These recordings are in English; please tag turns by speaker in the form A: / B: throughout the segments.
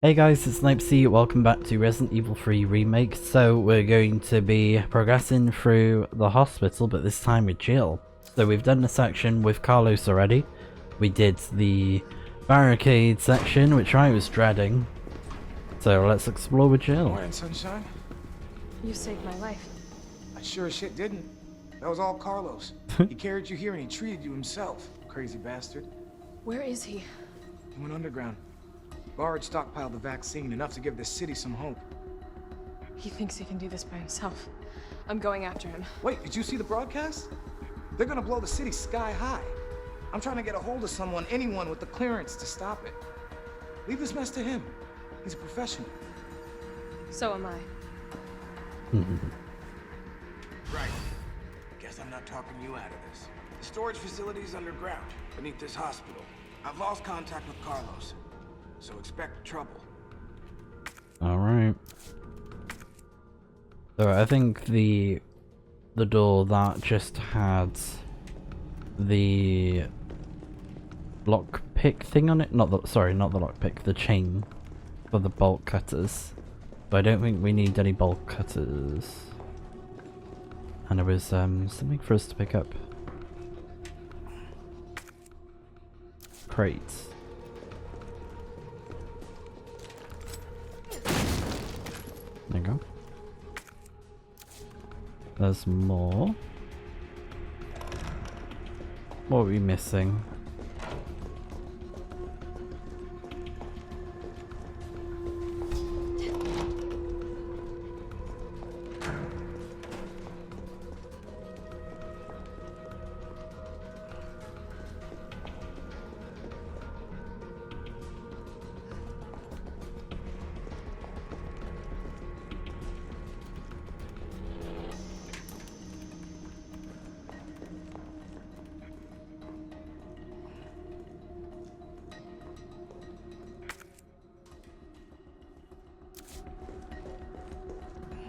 A: Hey guys, it's Snipezy, welcome back to Resident Evil 3 Remake. So we're going to be progressing through the hospital, but this time with Jill. So we've done the section with Carlos already. We did the barricade section, which I was dreading. So let's explore with Jill.
B: Morning, sunshine.
C: You saved my life.
B: I sure as shit didn't. That was all Carlos. He carried you here and he treated you himself. Crazy bastard.
C: Where is he?
B: He went underground. Bard stockpiled the vaccine, enough to give this city some hope.
C: He thinks he can do this by himself. I'm going after him.
B: Wait, did you see the broadcast? They're gonna blow the city sky high. I'm trying to get a hold of someone, anyone with the clearance to stop it. Leave this mess to him. He's a professional.
C: So am I.
B: Right. Guess I'm not talking you out of this. The storage facility is underground, beneath this hospital. I've lost contact with Carlos, so expect trouble.
A: Alright. So I think the door that just had the lockpick thing on it, not the lockpick, the chain for the bolt cutters. But I don't think we need any bolt cutters. And there was something for us to pick up. Crates. There you go. There's more. What are we missing?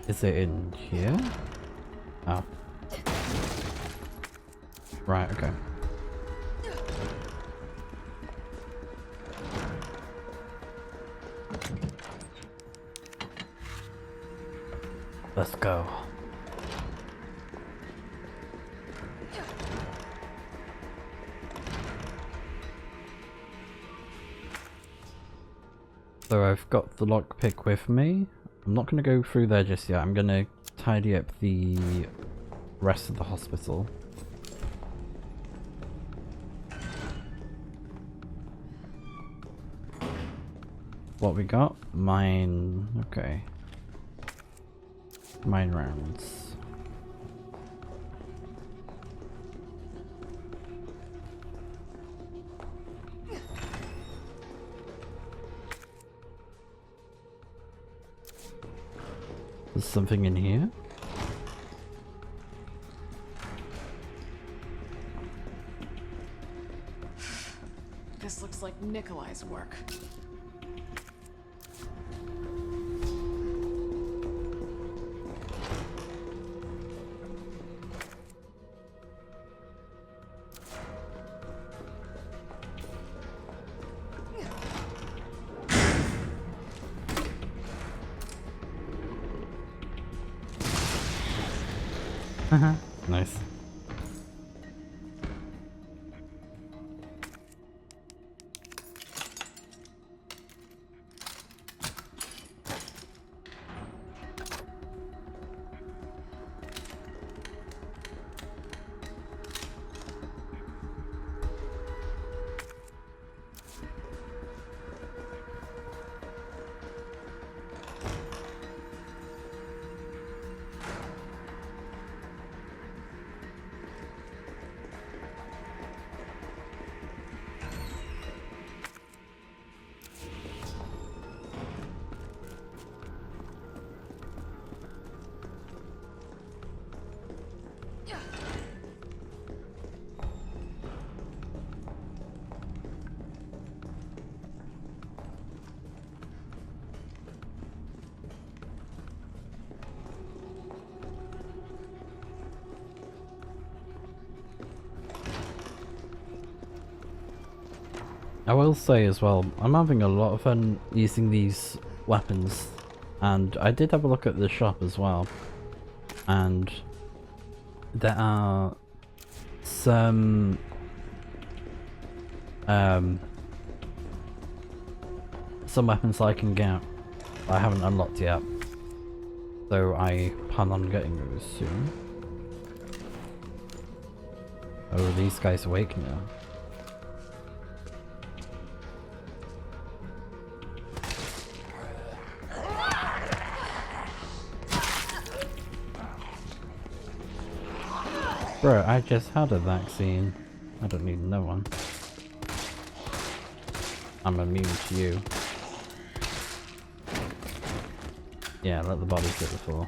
A: Is it in here? Oh. Right, okay. Let's go. So I've got the lockpick with me. I'm not going to go through there just yet. I'm going to tidy up the rest of the hospital. What we got? Mine. Okay. Mine rounds. There's something in here.
C: This looks like Nikolai's work.
A: Nice. I will say as well, I'm having a lot of fun using these weapons, and I did have a look at the shop as well, and there are some weapons I can get I haven't unlocked yet, so I plan on getting those soon. Oh, these guys awake now. Bro, I just had a vaccine. I don't need no one. I'm immune to you. Yeah, let the bodies hit the floor.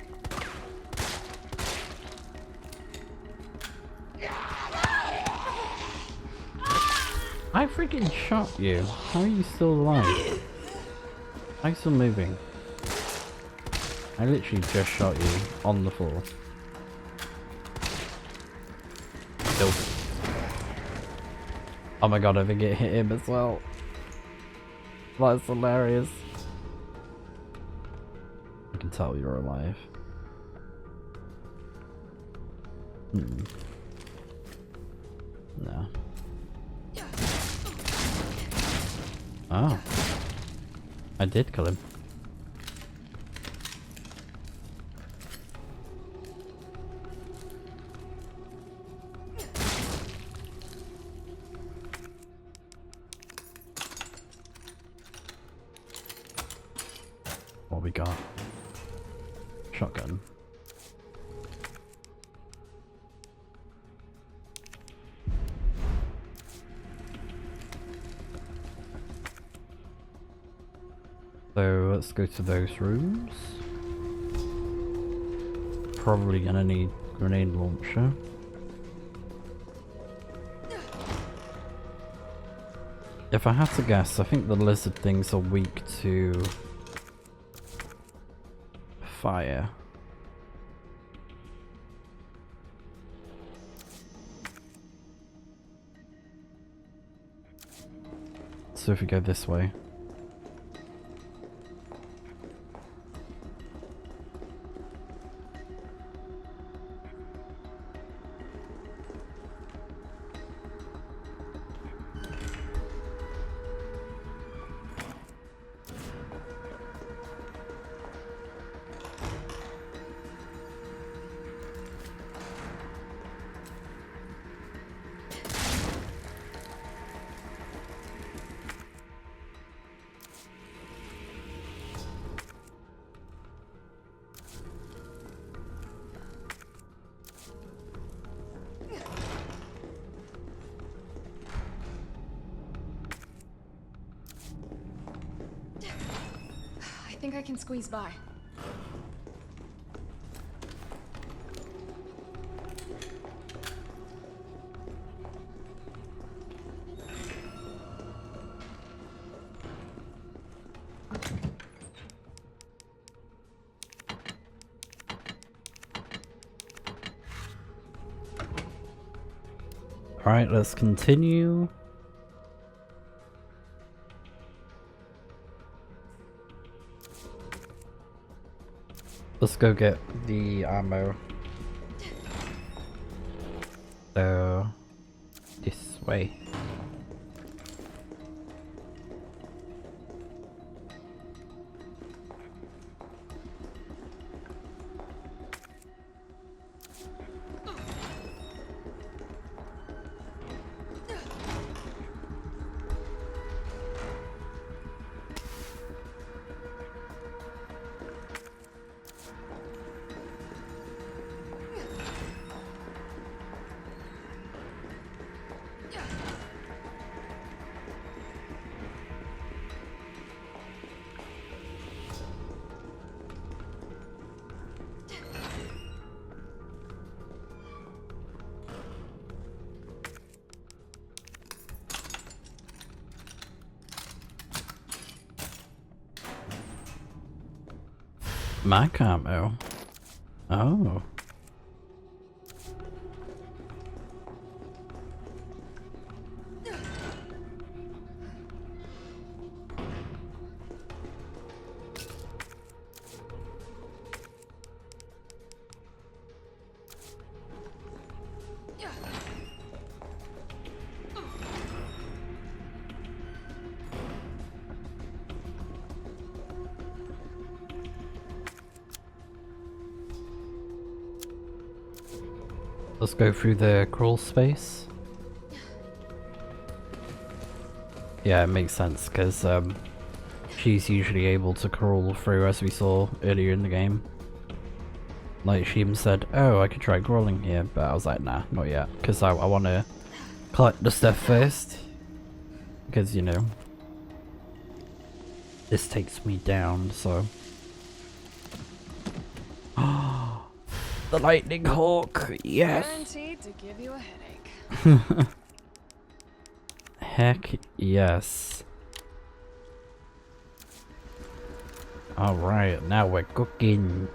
A: I freaking shot you. How are you still alive? How are you still moving? I literally just shot you on the floor. Nope. Oh my god, I think it hit him as well. That's hilarious. I can tell you're alive. No. Oh. I did kill him. What we got? Shotgun. So let's go to those rooms. Probably gonna need grenade launcher. If I had to guess, I think the lizard things are weak to fire. So if we go this way.
C: I think I can squeeze by.
A: Alright, let's continue. Let's go get the ammo. So, this way. Mac ammo. Oh. Let's go through the crawl space. Yeah, it makes sense because she's usually able to crawl through, as we saw earlier in the game. Like, she even said, oh, I could try crawling here, but I was like, nah, not yet, because I want to collect the stuff first. Because, you know, this takes me down, so. The lightning hawk, yes!
C: Guaranteed to give you a headache.
A: Heck yes. Alright, now we're cooking.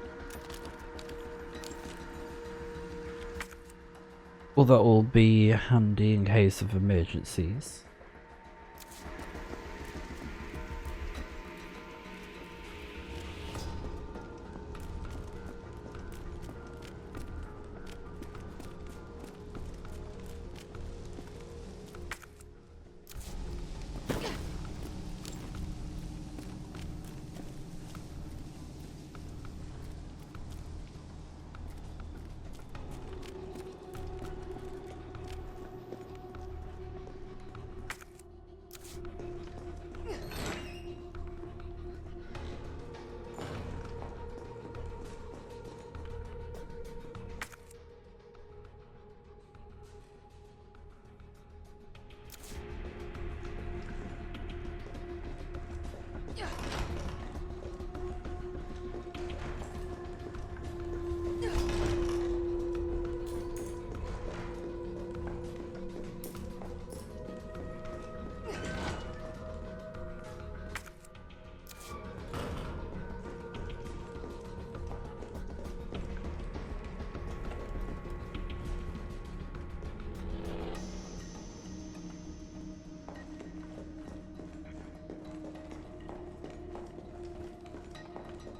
A: Well, that will be handy in case of emergencies.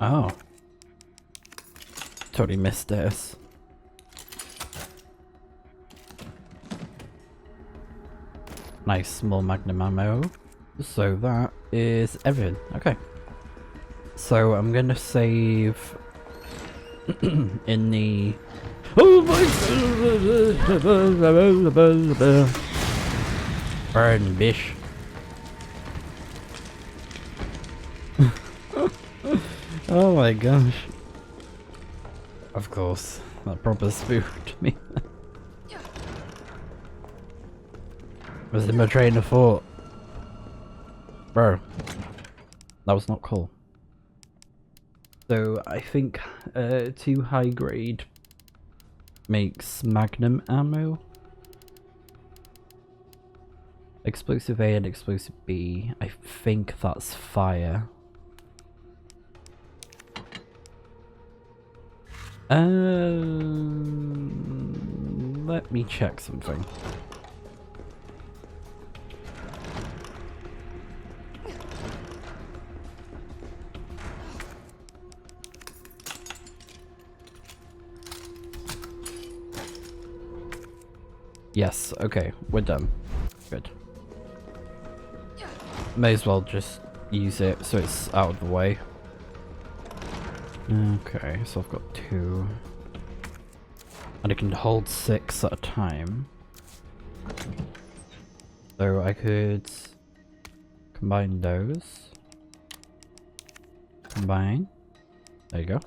A: Oh. Totally missed this. Nice small magnum ammo. So that is everything. Okay. So I'm gonna save in the... Oh my god! Burn, bish. Oh my gosh. Of course, that proper spooked me. Was in my train of thought. Bro, that was not cool. So I think 2 high grade makes magnum ammo. Explosive A and explosive B, I think that's fire. Let me check something. Yes, okay, we're done. Good. May as well just use it so it's out of the way. Okay, so I've got 2. And it can hold 6 at a time. So I could combine those. Combine. There you go.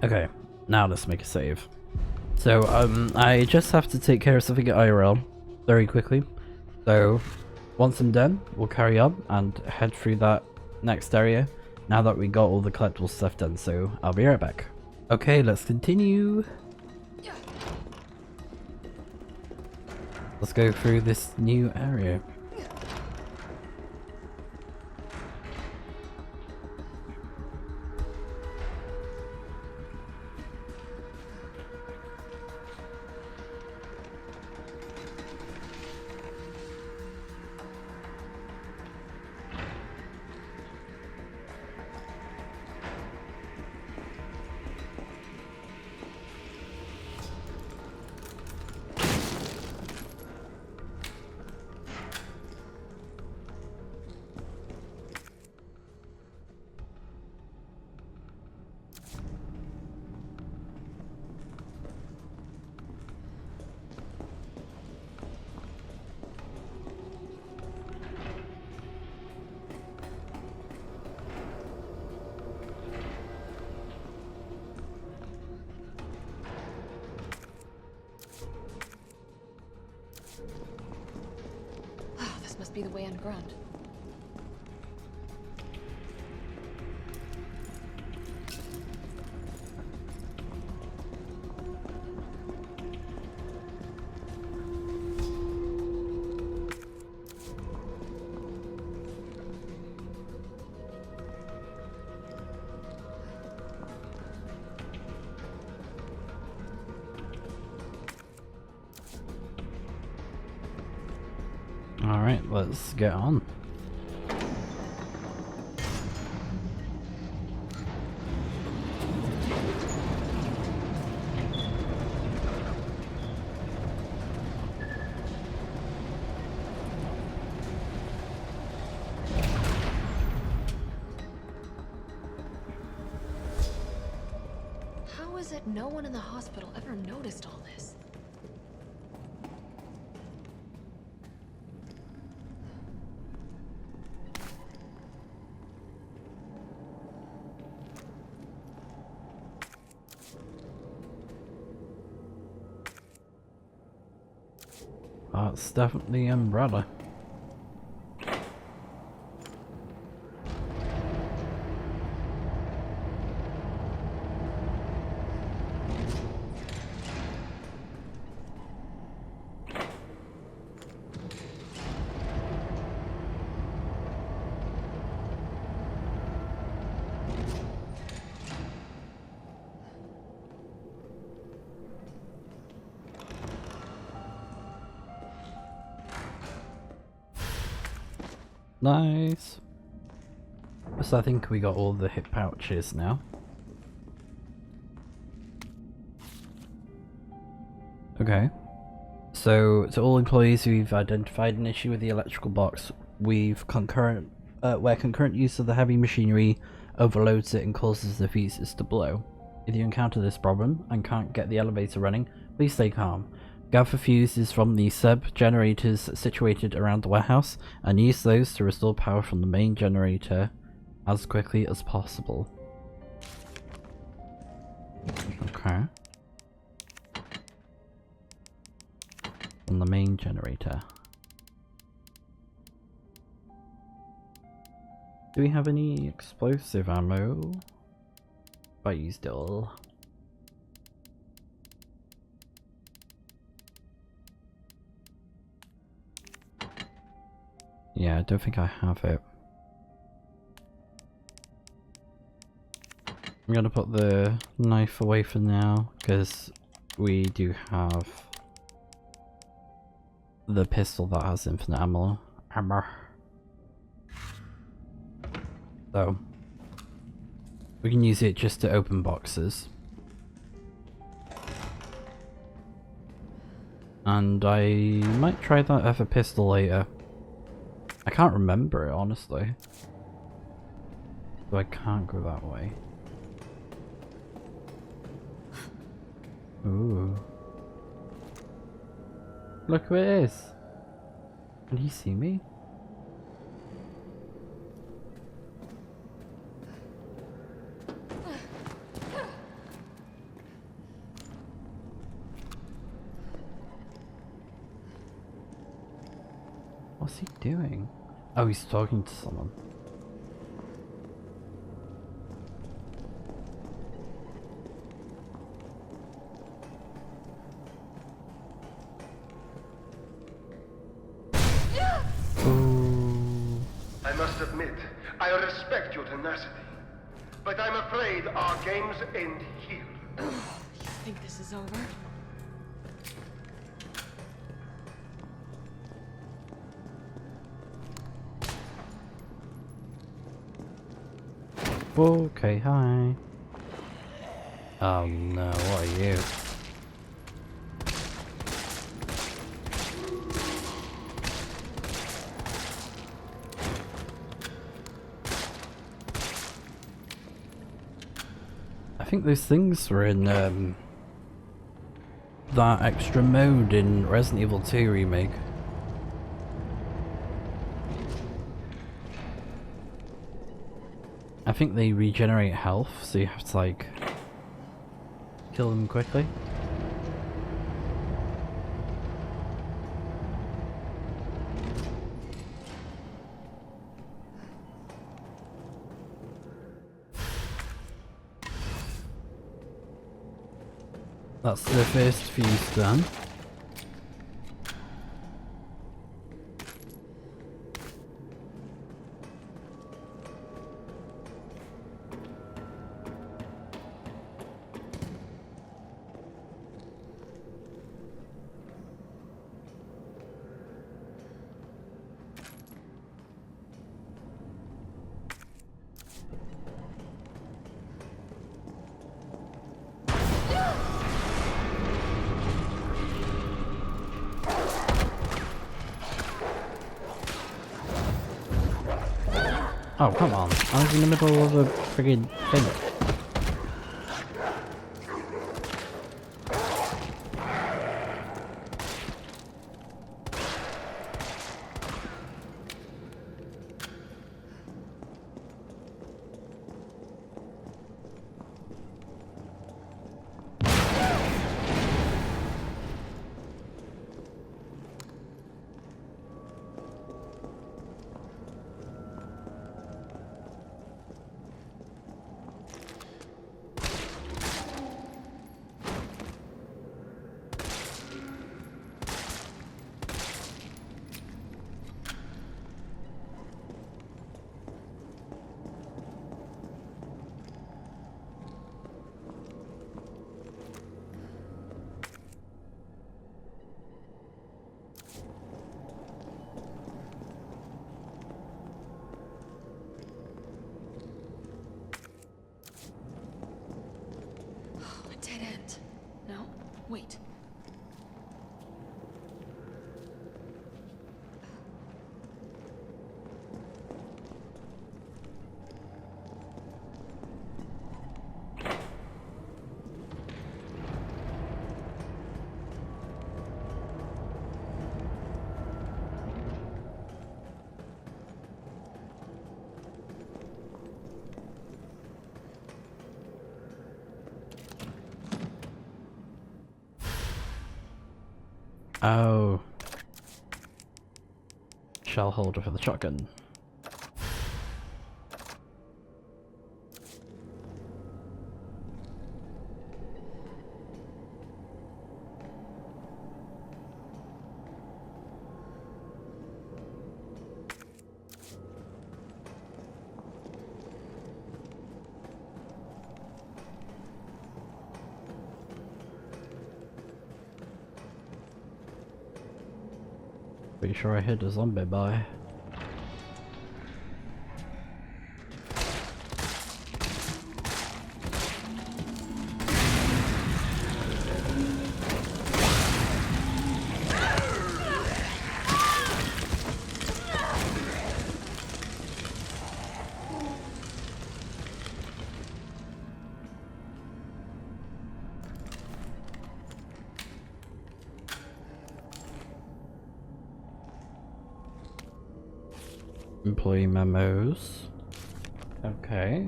A: Okay, now let's make a save. So, I just have to take care of something at IRL very quickly. So, once I'm done, we'll carry on and head through that next area. now that we got all the collectible stuff done, so I'll be right back. Okay, let's continue. Let's go through this new area.
C: This must be the way underground.
A: Alright, let's get on.
C: How is it no one in the hospital ever noticed all this?
A: That's definitely Umbrella. Nice. So I think we got all the hip pouches now. Okay. So to all employees who've identified an issue with the electrical box, where concurrent use of the heavy machinery overloads it and causes the fuses to blow. If you encounter this problem and can't get the elevator running, please stay calm. Gather fuses from the sub-generators situated around the warehouse and use those to restore power from the main generator as quickly as possible. Okay. On the main generator. Do we have any explosive ammo? I used it all. Yeah, I don't think I have it. I'm gonna put the knife away for now, because we do have the pistol that has infinite ammo. So, we can use it just to open boxes. And I might try that other pistol later. I can't remember it, honestly. So I can't go that way. Ooh. Look who it is. Can he see me? What's he doing? Oh, he's talking to someone.
D: must admit, I respect your tenacity. But I'm afraid our games end here.
C: You think this is over?
A: Okay, hi. Oh no, what are you? I think those things were in that extra mode in Resident Evil 2 Remake. I think they regenerate health, so you have to like kill them quickly. That's the first fuse done. Oh, come on. I was in the middle of a friggin' thing.
C: Dead end. No? Wait.
A: Oh. Shell holder for the shotgun. Pretty sure I hit a zombie by. Employee memos. Okay.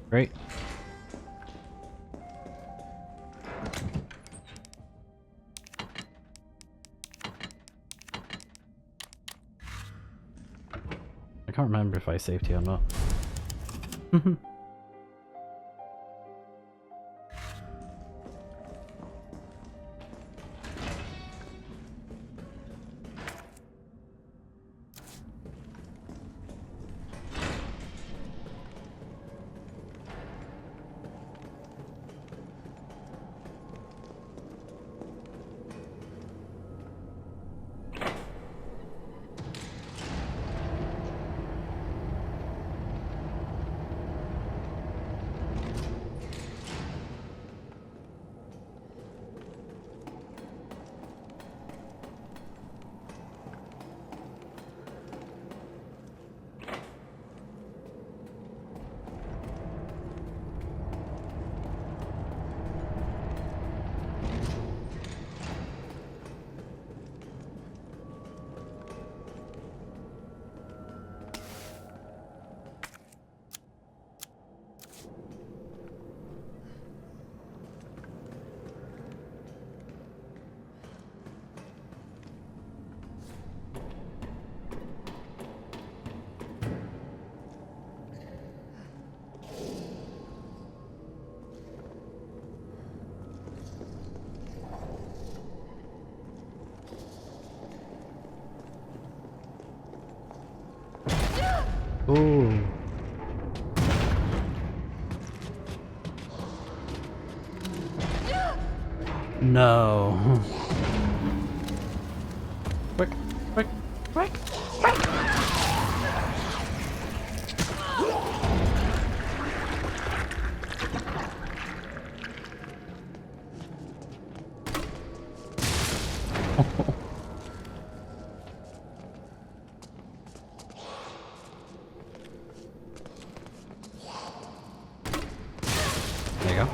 A: Great. can't remember if I saved here or not. Ooh. No. Quick, quick, quick, quick. There you go.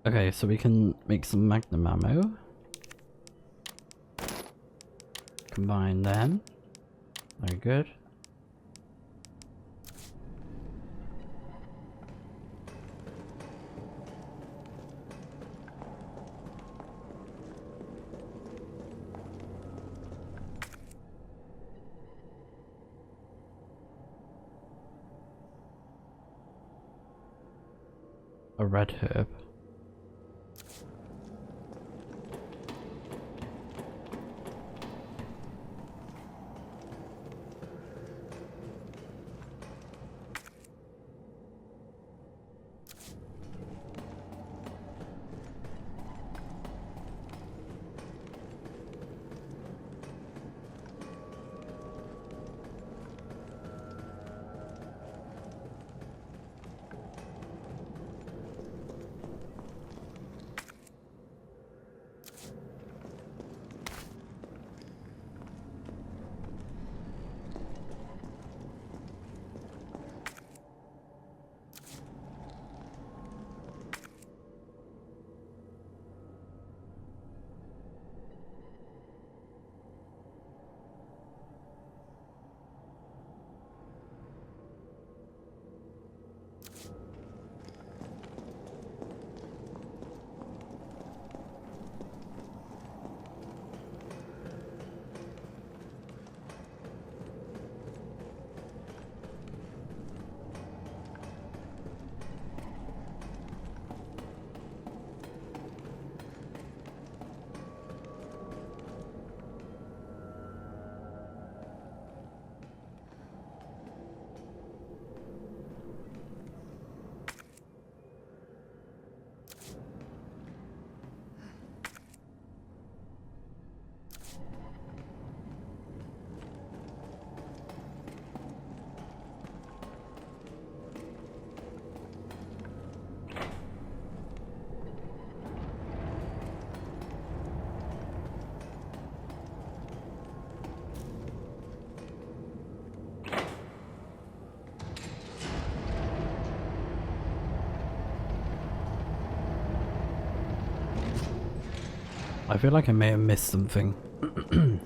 A: Okay, so we can make some magnum ammo. Combine them. Very good. A red herb. I feel like I may have missed something.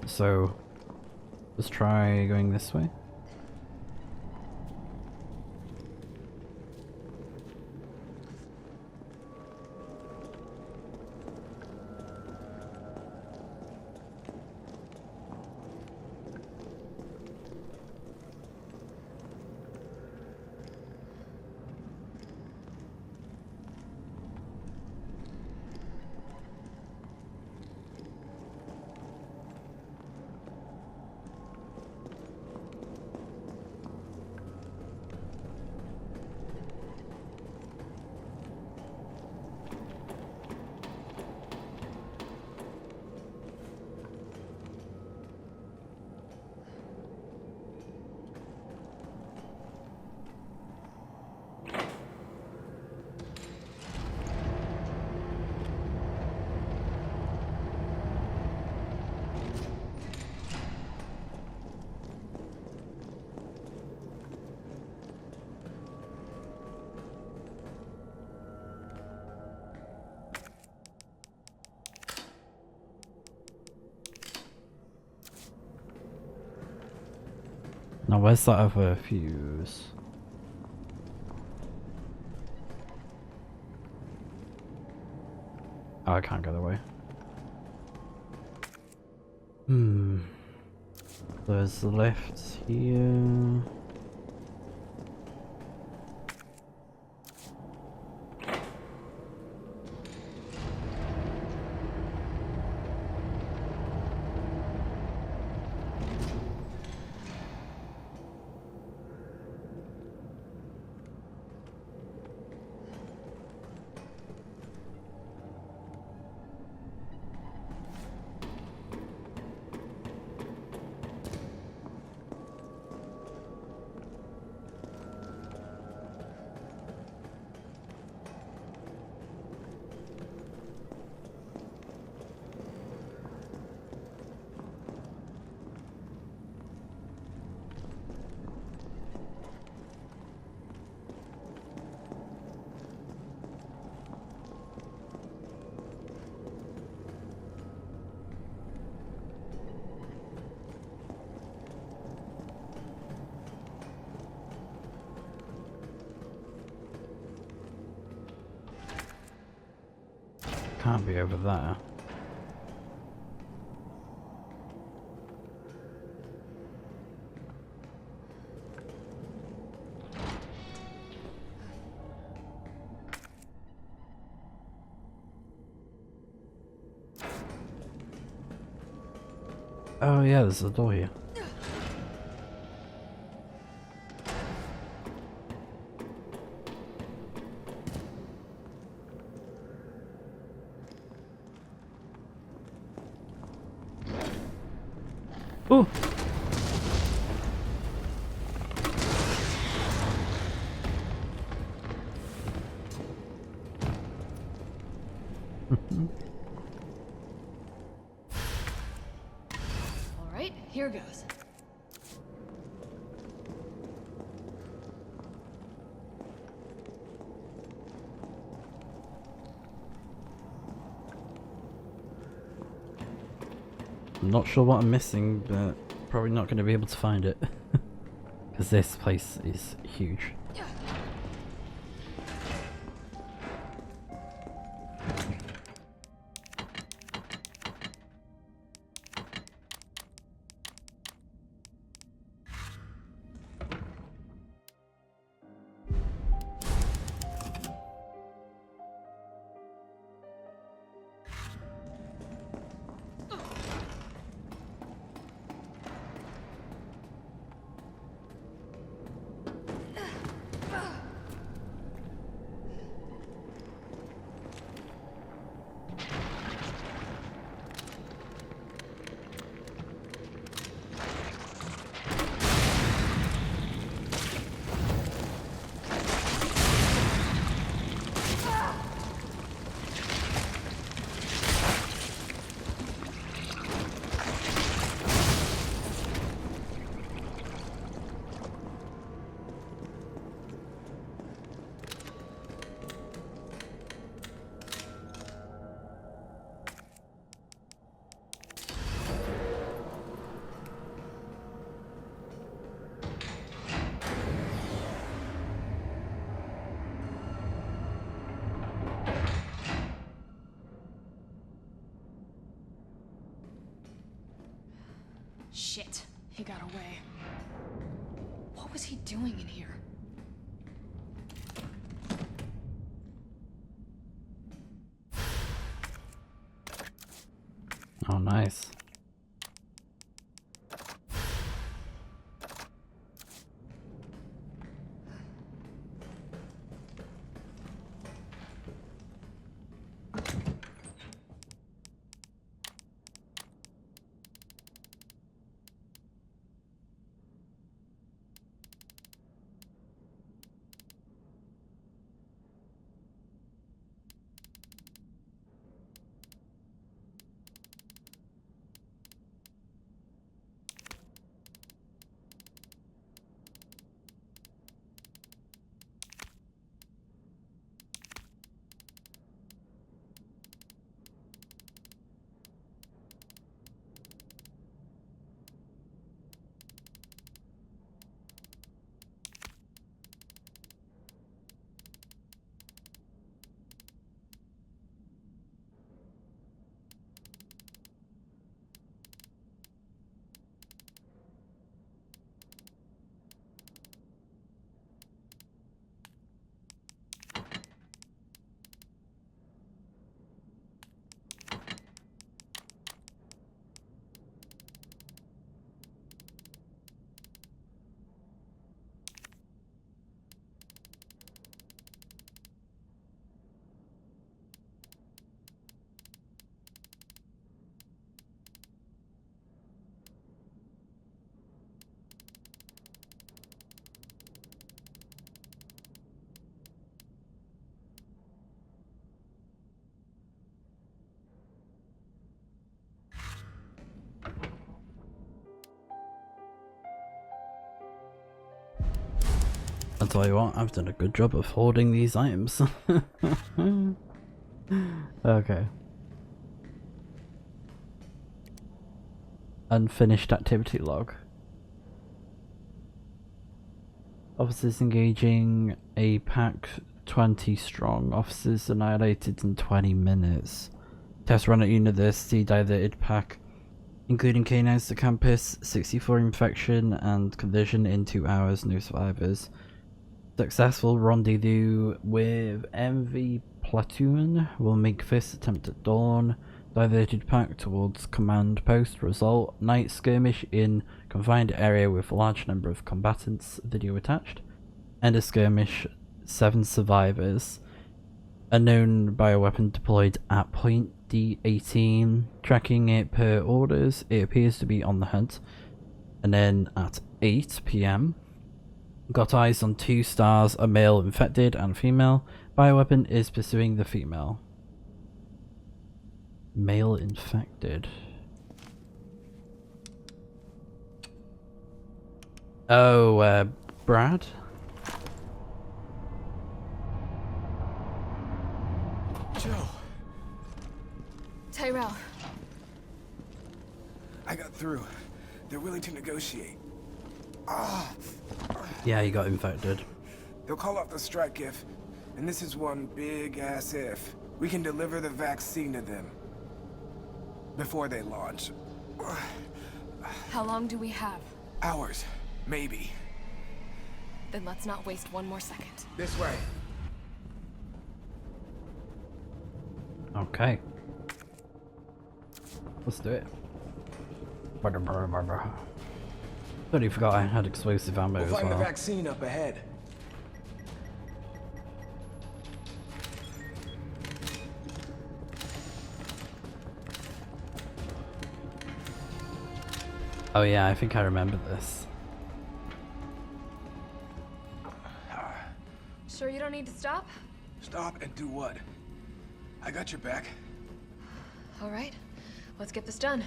A: So, let's try going this way. Now where's that other fuse? Oh, I can't get away. There's the lift here. Can't be over there. Oh yeah, there's a door here. Oh!
C: All right, here goes.
A: I'm not sure what I'm missing, but probably not going to be able to find it. Because this place is huge.
C: Shit, he got away. What was he doing in here?
A: Oh, nice. I'll tell you what, I've done a good job of hoarding these items. Okay. Unfinished activity log. Officers engaging a pack 20 strong. Officers annihilated in 20 minutes. Test run at University diverted pack, including canines to campus, 64 infection and conversion in 2 hours, no survivors. Successful rendezvous with MV platoon will make first attempt at dawn. Diverted pack towards command post. Result: night skirmish in confined area with large number of combatants. Video attached. End of skirmish, 7 survivors. Unknown bioweapon deployed at point D18. Tracking it per orders, it appears to be on the hunt. And then at 8 PM, got eyes on 2 stars, a male infected and female. Bioweapon is pursuing the female. Male infected. Oh, Brad?
B: Joe,
C: Tyrell.
B: I got through. They're willing to negotiate.
A: Yeah, he got infected.
B: They'll call off the strike if, and this is one big ass if, we can deliver the vaccine to them before they launch.
C: How long do we have?
B: Hours, maybe.
C: Then let's not waste one more second.
B: This way.
A: Okay. Let's do it. Totally forgot I had explosive ammo
B: We'll
A: as
B: find the
A: well.
B: vaccine up ahead.
A: Oh yeah, I think I remember this.
C: Sure you don't need to stop?
B: Stop and do what? I got your back.
C: All right, let's get this done.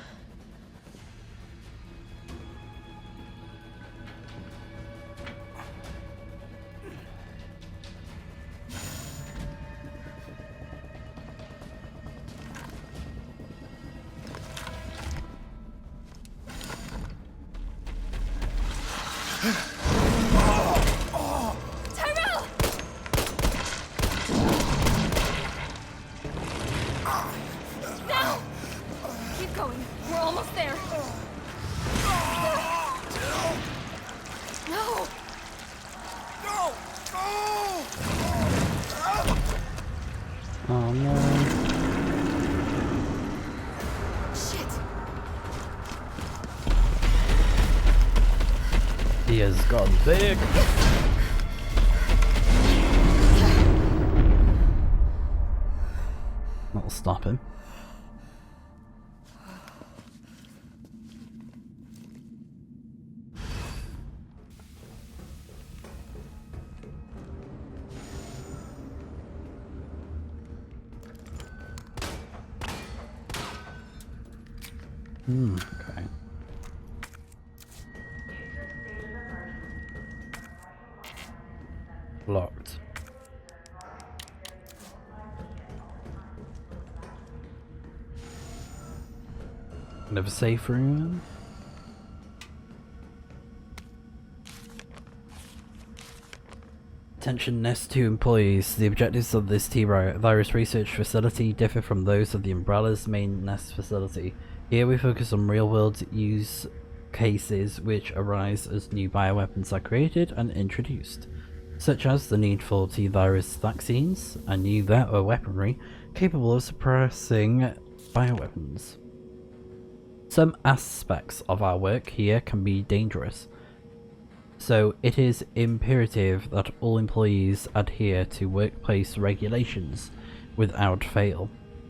C: Tyrell! Now! Keep going. We're almost there. No!
B: Go! Go!
A: Oh no.
C: Shit!
A: He has gone big. That'll stop him. Okay. Locked. Another safe room. Attention Nest 2 employees. The objectives of this T-Virus research facility differ from those of the Umbrella's main Nest facility. Here we focus on real-world use cases which arise as new bioweapons are created and introduced, such as the need for T-Virus vaccines and new weaponry capable of suppressing bioweapons. Some aspects of our work here can be dangerous, so it is imperative that all employees adhere to workplace regulations without fail.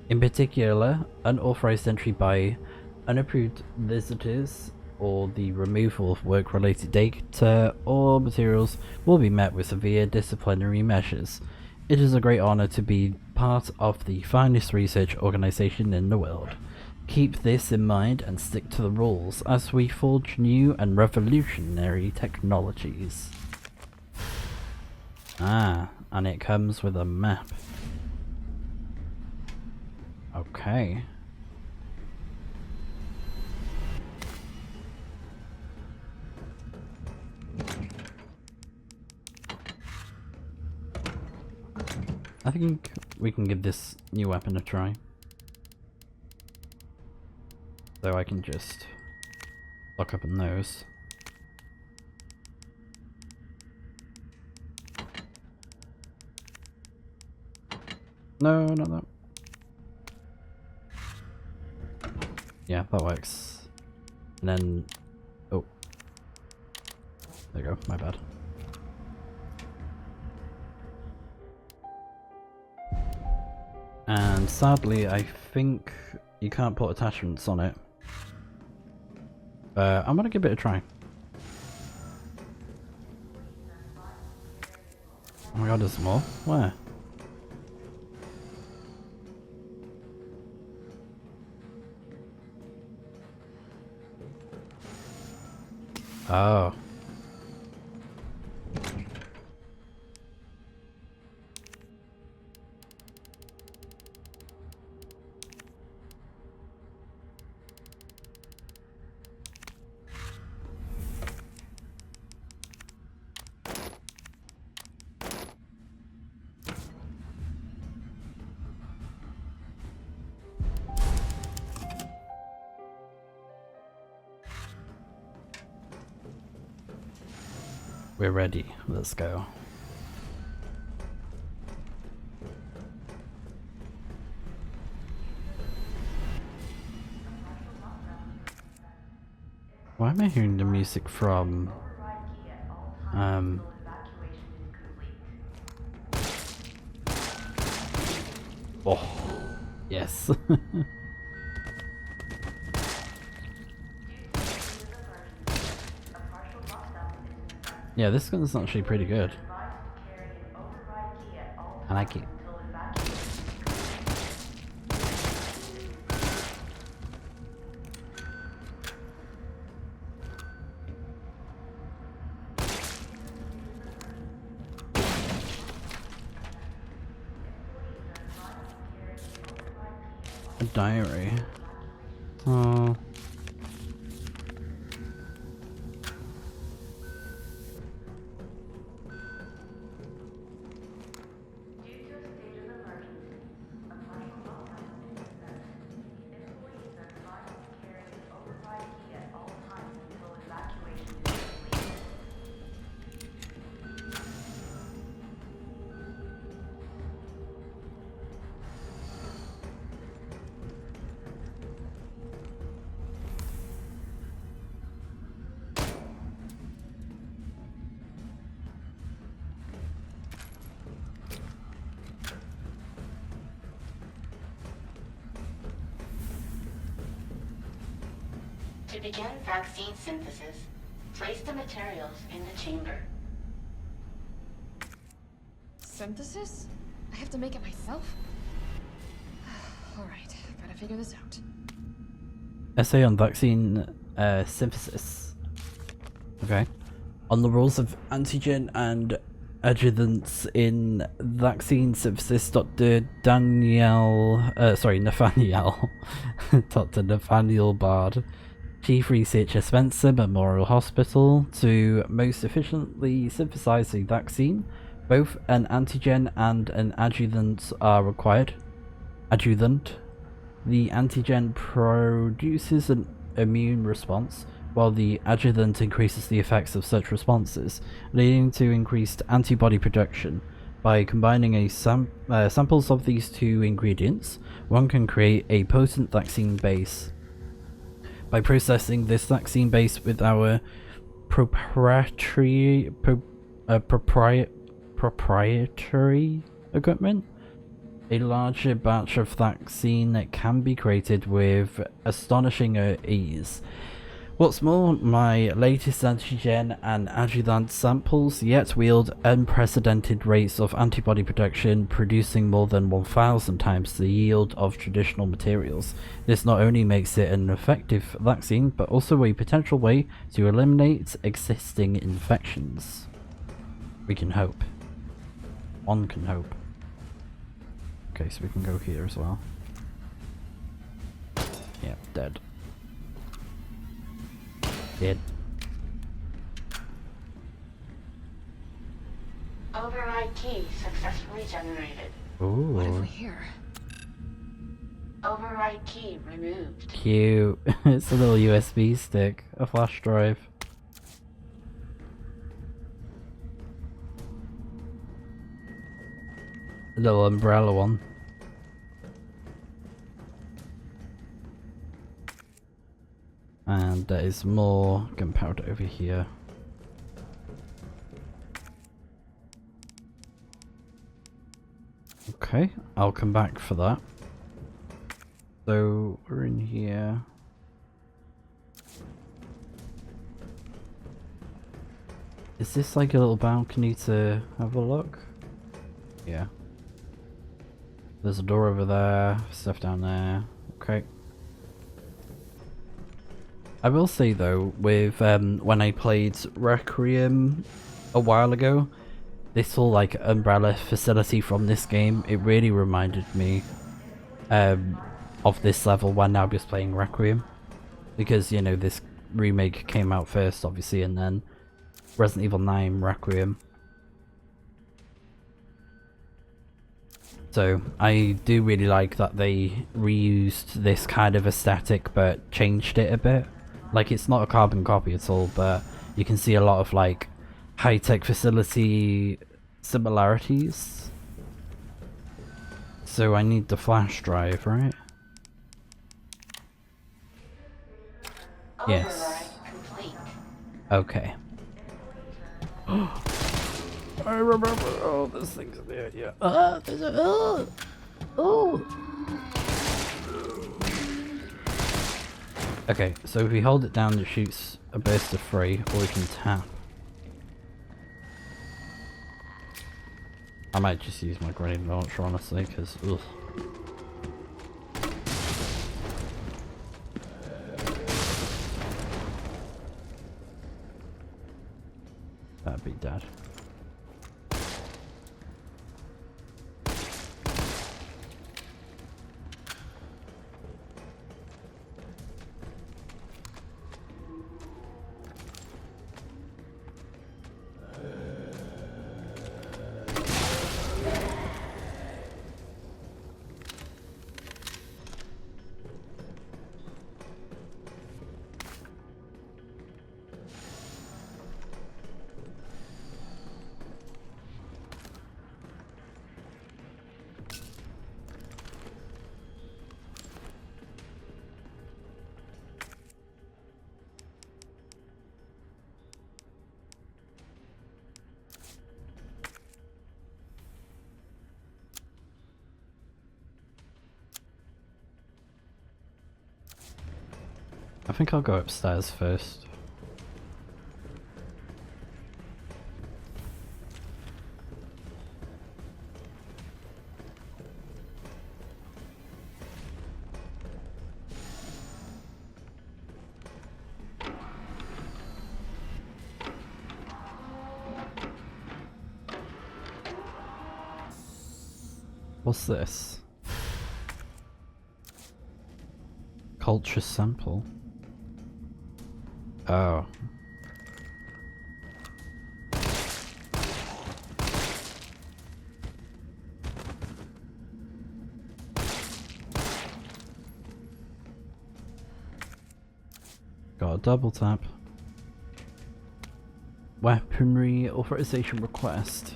A: In particular, unauthorized entry by unapproved visitors or the removal of work-related data or materials will be met with severe disciplinary measures. It is a great honor to be part of the finest research organization in the world. Keep this in mind and stick to the rules as we forge new and revolutionary technologies. Ah, and it comes with a map. Okay. I think we can give this new weapon a try. So I can just lock up in those. No, not that. Yeah, that works. And then, oh, there you go, my bad. And sadly, I think you can't put attachments on it. I'm gonna give it a try. Oh my god, there's more? Where? Oh. We're ready. Let's go. Why am I hearing the music from oh, yes. Yeah, this gun's actually pretty good. I like it. A diary. Oh.
E: To begin vaccine synthesis, place the materials in the chamber.
C: Synthesis? I have to make it myself? Alright, gotta figure this out.
A: Essay on vaccine synthesis. Okay. On the rules of antigen and adjuvants in vaccine synthesis, Dr. Nathaniel Dr. Nathaniel Bard, Chief Researcher, Spencer Memorial Hospital, to most efficiently synthesize a vaccine. Both an antigen and an adjuvant are required. Adjuvant. The antigen produces an immune response, while the adjuvant increases the effects of such responses, leading to increased antibody production. By combining samples of these two ingredients, one can create a potent vaccine base. By processing this vaccine base with our proprietary equipment, a larger batch of vaccine can be created with astonishing ease. What's more, my latest antigen and adjuvant samples yet wield unprecedented rates of antibody production, producing more than 1,000 times the yield of traditional materials. This not only makes it an effective vaccine, but also a potential way to eliminate existing infections. We can hope. One can hope. Okay, so we can go here as well. Yeah, dead. Dead.
E: Override key successfully generated.
A: Ooh.
C: What have we here?
E: Override key removed.
A: Cute. It's a little USB stick, a flash drive. A little umbrella one. And there is more gunpowder over here. Okay, I'll come back for that. So we're in here. Is this like a little balcony to have a look? Yeah. There's a door over there, stuff down there. Okay. I will say though, with when I played Requiem a while ago, this whole like umbrella facility from this game, it really reminded me of this level when I was playing Requiem, because you know this remake came out first obviously, and then Resident Evil 9 Requiem. So I do really like that they reused this kind of aesthetic but changed it a bit. Like, it's not a carbon copy at all, but you can see a lot of like high-tech facility similarities. So I need the flash drive, right? Yes.
E: Override complete.
A: Okay. I remember. Oh, this thing's there. Yeah. There's a. Oh. Okay, so if we hold it down, it shoots a burst of free, or we can tap. I might just use my grenade launcher, honestly, because ugh. That'd be dead. think I'll go upstairs first. What's this? Culture sample. Oh. Got a double tap. Weaponry authorization request.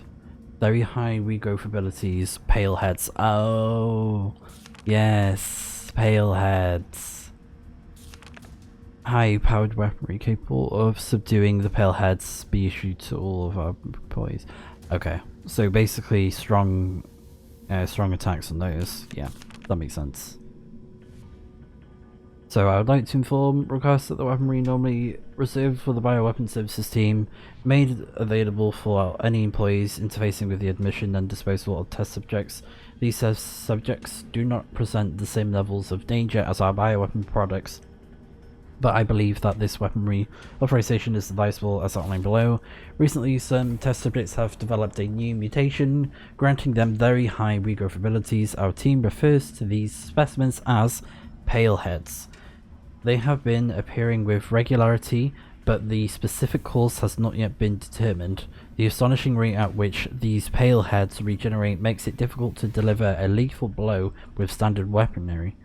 A: Very high regrowth abilities. Pale heads. Oh, yes. Pale heads. High powered weaponry capable of subduing the pale heads be issued to all of our employees. Okay, so basically strong attacks on those. Yeah, that makes sense. So I would like to inform requests that the weaponry normally reserved for the bioweapon services team made available for any employees interfacing with the admission and disposal of test subjects. These test subjects do not present the same levels of danger as our bioweapon products, but I believe that this weaponry authorization is advisable as outlined below. Recently, some test subjects have developed a new mutation, granting them very high regrowth abilities. Our team refers to these specimens as pale heads. They have been appearing with regularity, but the specific cause has not yet been determined. The astonishing rate at which these pale heads regenerate makes it difficult to deliver a lethal blow with standard weaponry.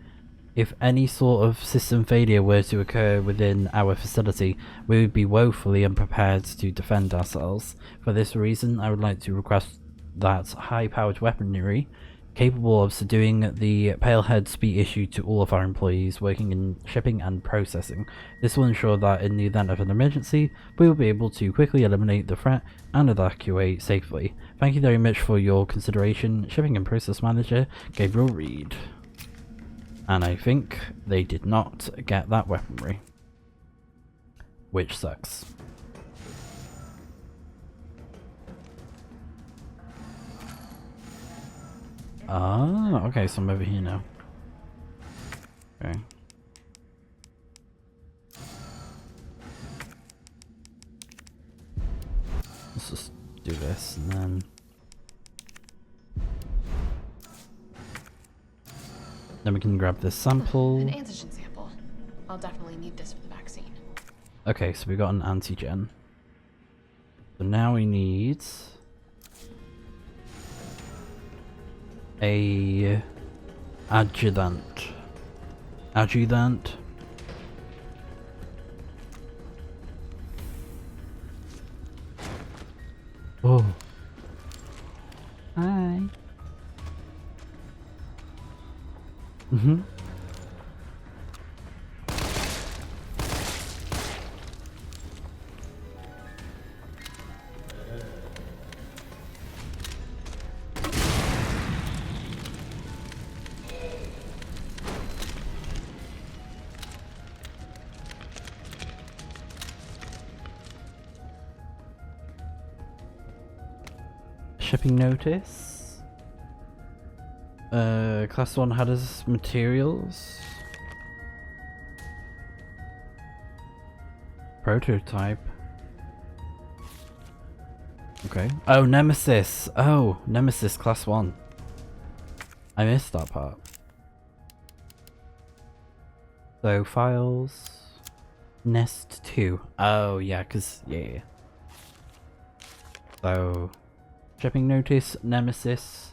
A: If any sort of system failure were to occur within our facility, we would be woefully unprepared to defend ourselves. For this reason, I would like to request that high-powered weaponry capable of subduing the pale heads be issued to all of our employees working in shipping and processing. This will ensure that in the event of an emergency, we will be able to quickly eliminate the threat and evacuate safely. Thank you very much for your consideration, Shipping and Process Manager Gabriel Reed. And I think they did not get that weaponry, which sucks. Ah, okay, so I'm over here now. Okay. Let's just do this and then we can grab this sample.
C: An antigen sample. I'll definitely need this for the vaccine.
A: Okay, so we got an antigen. So now we need a adjuvant. Adjuvant. Oh. Hi. Mm-hmm. Shipping notice. Class 1 hazardous materials. Prototype. Okay. Oh, Nemesis. Oh, Nemesis Class 1. I missed that part. So, files. Nest 2. Oh, yeah, because, yeah. So, shipping notice, Nemesis.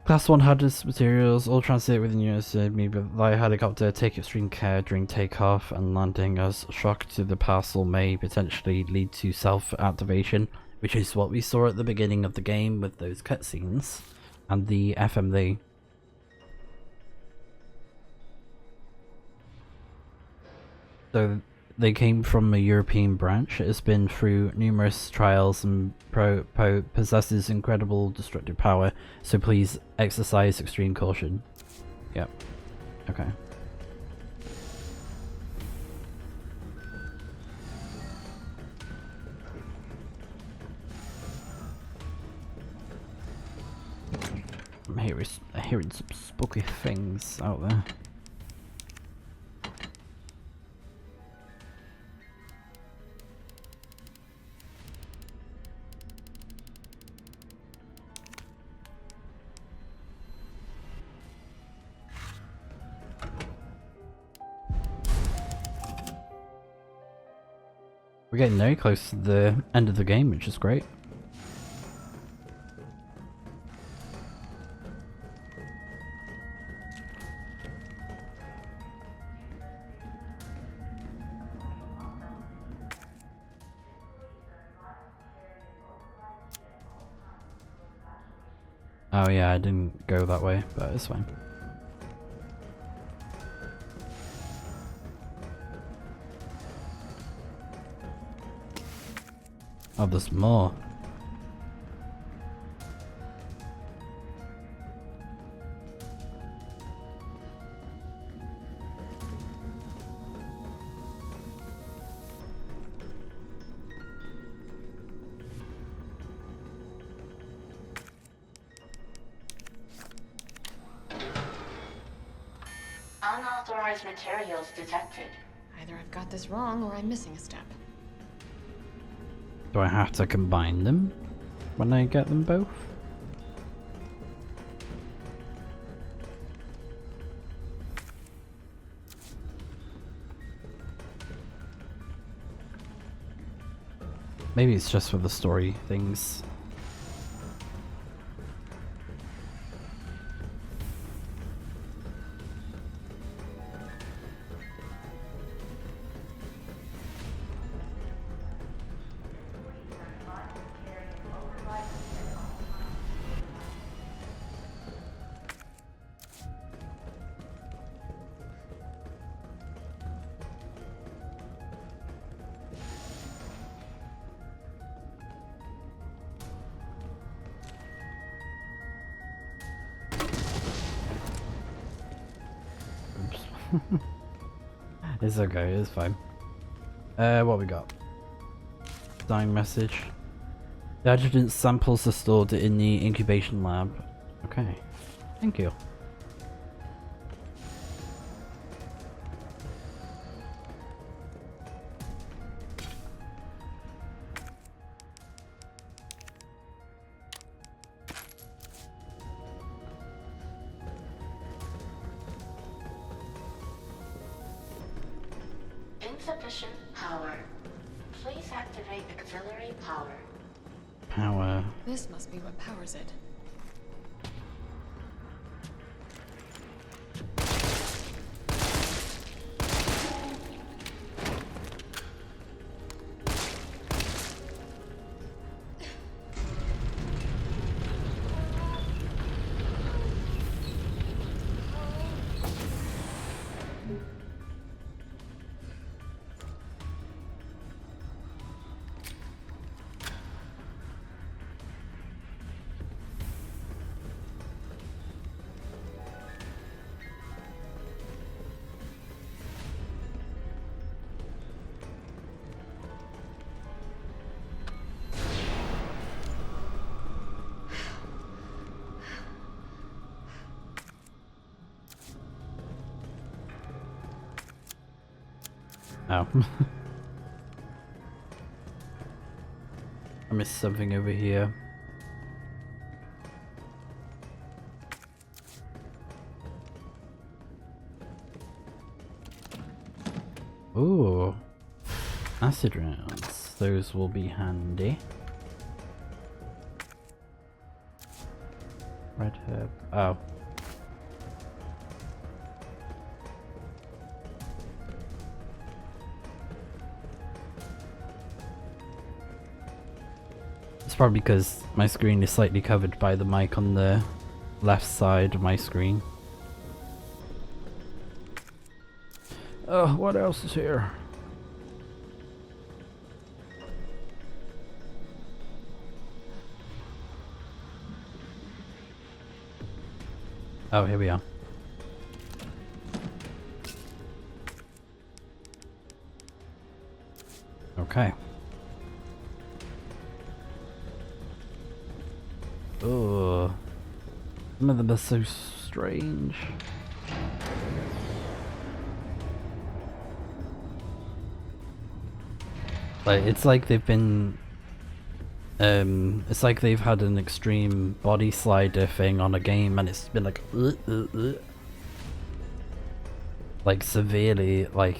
A: Class 1 hazardous materials, all transit within units by helicopter. Take extreme care during takeoff and landing, as shock to the parcel may potentially lead to self-activation, which is what we saw at the beginning of the game with those cutscenes and the FMV. So they came from a European branch. It has been through numerous trials and possesses incredible destructive power, so please exercise extreme caution. Yep. Okay. hearing some spooky things out there. We're getting very close to the end of the game, which is great. Oh yeah, I didn't go that way, but it's fine. Oh, there's more.
E: Unauthorized materials detected.
C: Either I've got this wrong or I'm missing a step.
A: Do I have to combine them when I get them both? Maybe it's just for the story things. It's okay, it's fine. What we got? Dying message. The adjutant samples are stored in the incubation lab. Okay. Thank you.
E: Insufficient power. Please activate auxiliary power.
A: Power.
C: This must be what powers it. Oh. I missed something over here. Ooh. Acid rounds. Those will be handy. Red herb. Oh. It's probably because my screen is slightly covered by the mic on the left side of my screen. Oh, what else is here? Oh, here we are. Okay. Oh, some of them are so
A: strange. Like, it's like they've been... it's like they've had an extreme body slider thing on a game and it's been like... Like, severely, like...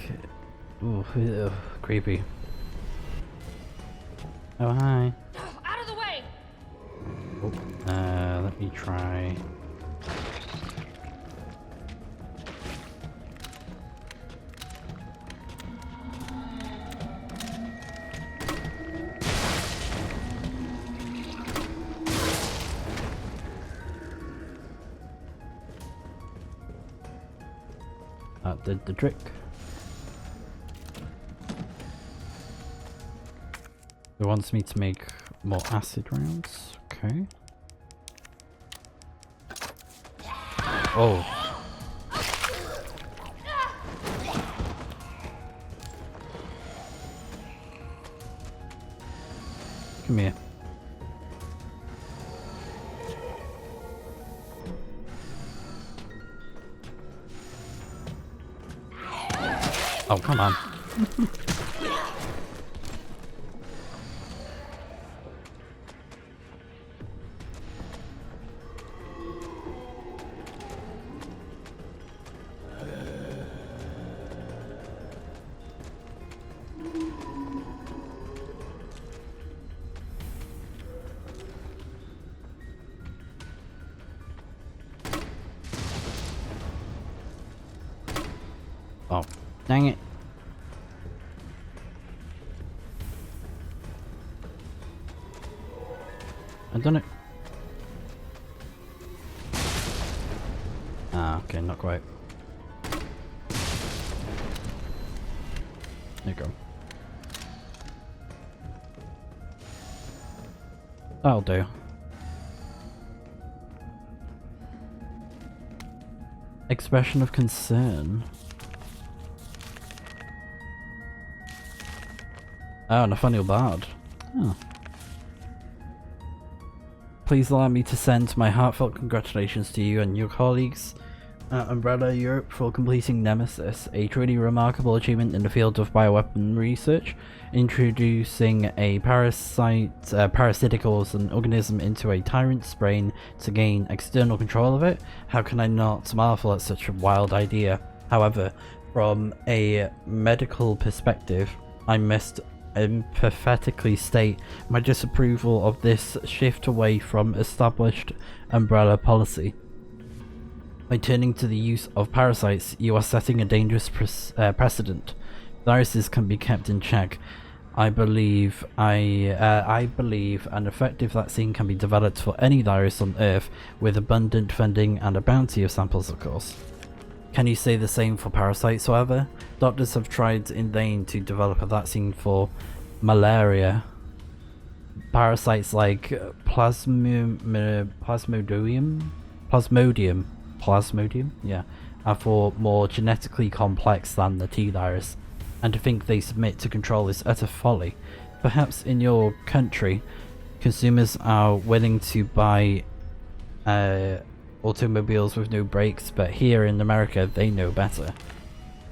A: Ooh, ugh, creepy. Oh, hi.
F: Out of the way!
A: Oh, let me try... That did the trick. It wants me to make more acid rounds. Okay. Oh. Come here. Oh, come on. Oh, dang it. I've done it. Ah, okay, not quite. There you go. That'll do. Expression of concern. Oh, Nathaniel Bard. Oh. Please allow me to send my heartfelt congratulations to you and your colleagues at Umbrella Europe for completing Nemesis, a truly remarkable achievement in the field of bioweapon research, introducing a parasitical an organism into a tyrant's brain to gain external control of it. How can I not marvel at such a wild idea? However, from a medical perspective, I must emphatically state my disapproval of this shift away from established Umbrella policy. By turning to the use of parasites, you are setting a dangerous precedent. Viruses can be kept in check. I believe an effective vaccine can be developed for any virus on Earth, with abundant funding and a bounty of samples, of course. Can you say the same for parasites, however? Doctors have tried in vain to develop a vaccine for malaria. Parasites like Plasmodium, yeah, are far more genetically complex than the T-virus, and to think they submit to control is utter folly. Perhaps in your country, consumers are willing to buy automobiles with no brakes, but here in America they know better.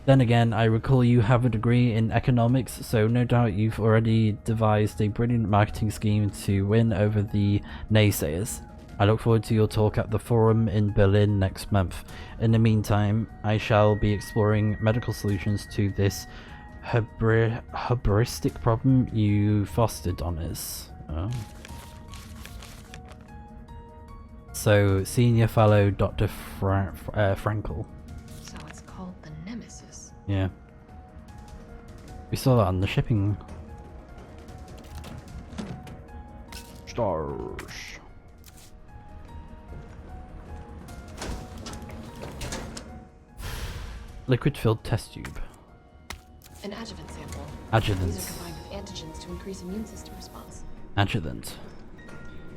A: Then again, I recall you have a degree in economics, so no doubt you've already devised a brilliant marketing scheme to win over the naysayers. I look forward to your talk at the forum in Berlin next month. In the meantime, I shall be exploring medical solutions to this hubristic problem you fostered on us. Oh. So, Senior Fellow Dr. Frankel.
F: So it's called the Nemesis.
A: Yeah. We saw that on the shipping. Stars. Liquid-filled test tube.
F: An adjuvant sample.
A: Adjuvant.
F: These are combined with antigens to increase immune system response.
A: Adjuvant.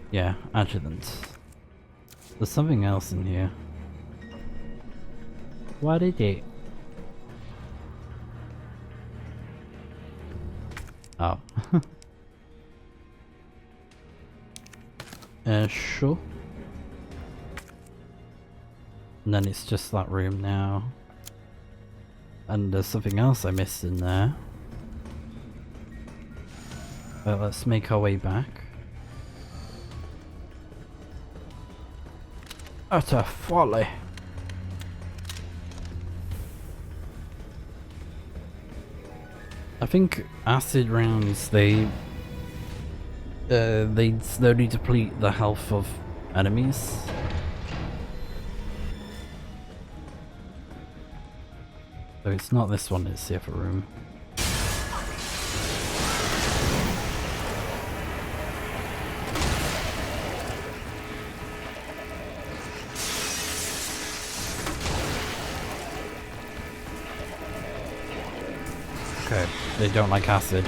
A: Yeah, adjuvant. There's something else in here. What is it? Oh. Sure. And then it's just that room now. And there's something else I missed in there. But let's make our way back. Utter folly. I think acid rounds, they slowly deplete the health of enemies. So it's not this one, it's the other room. Okay, they don't like acid.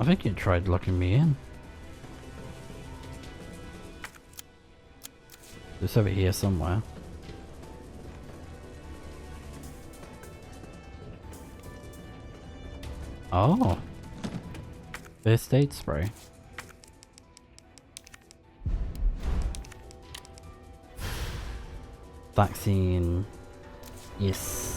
A: I think you tried locking me in. It's over here somewhere. Oh. First aid spray. Vaccine. Yes.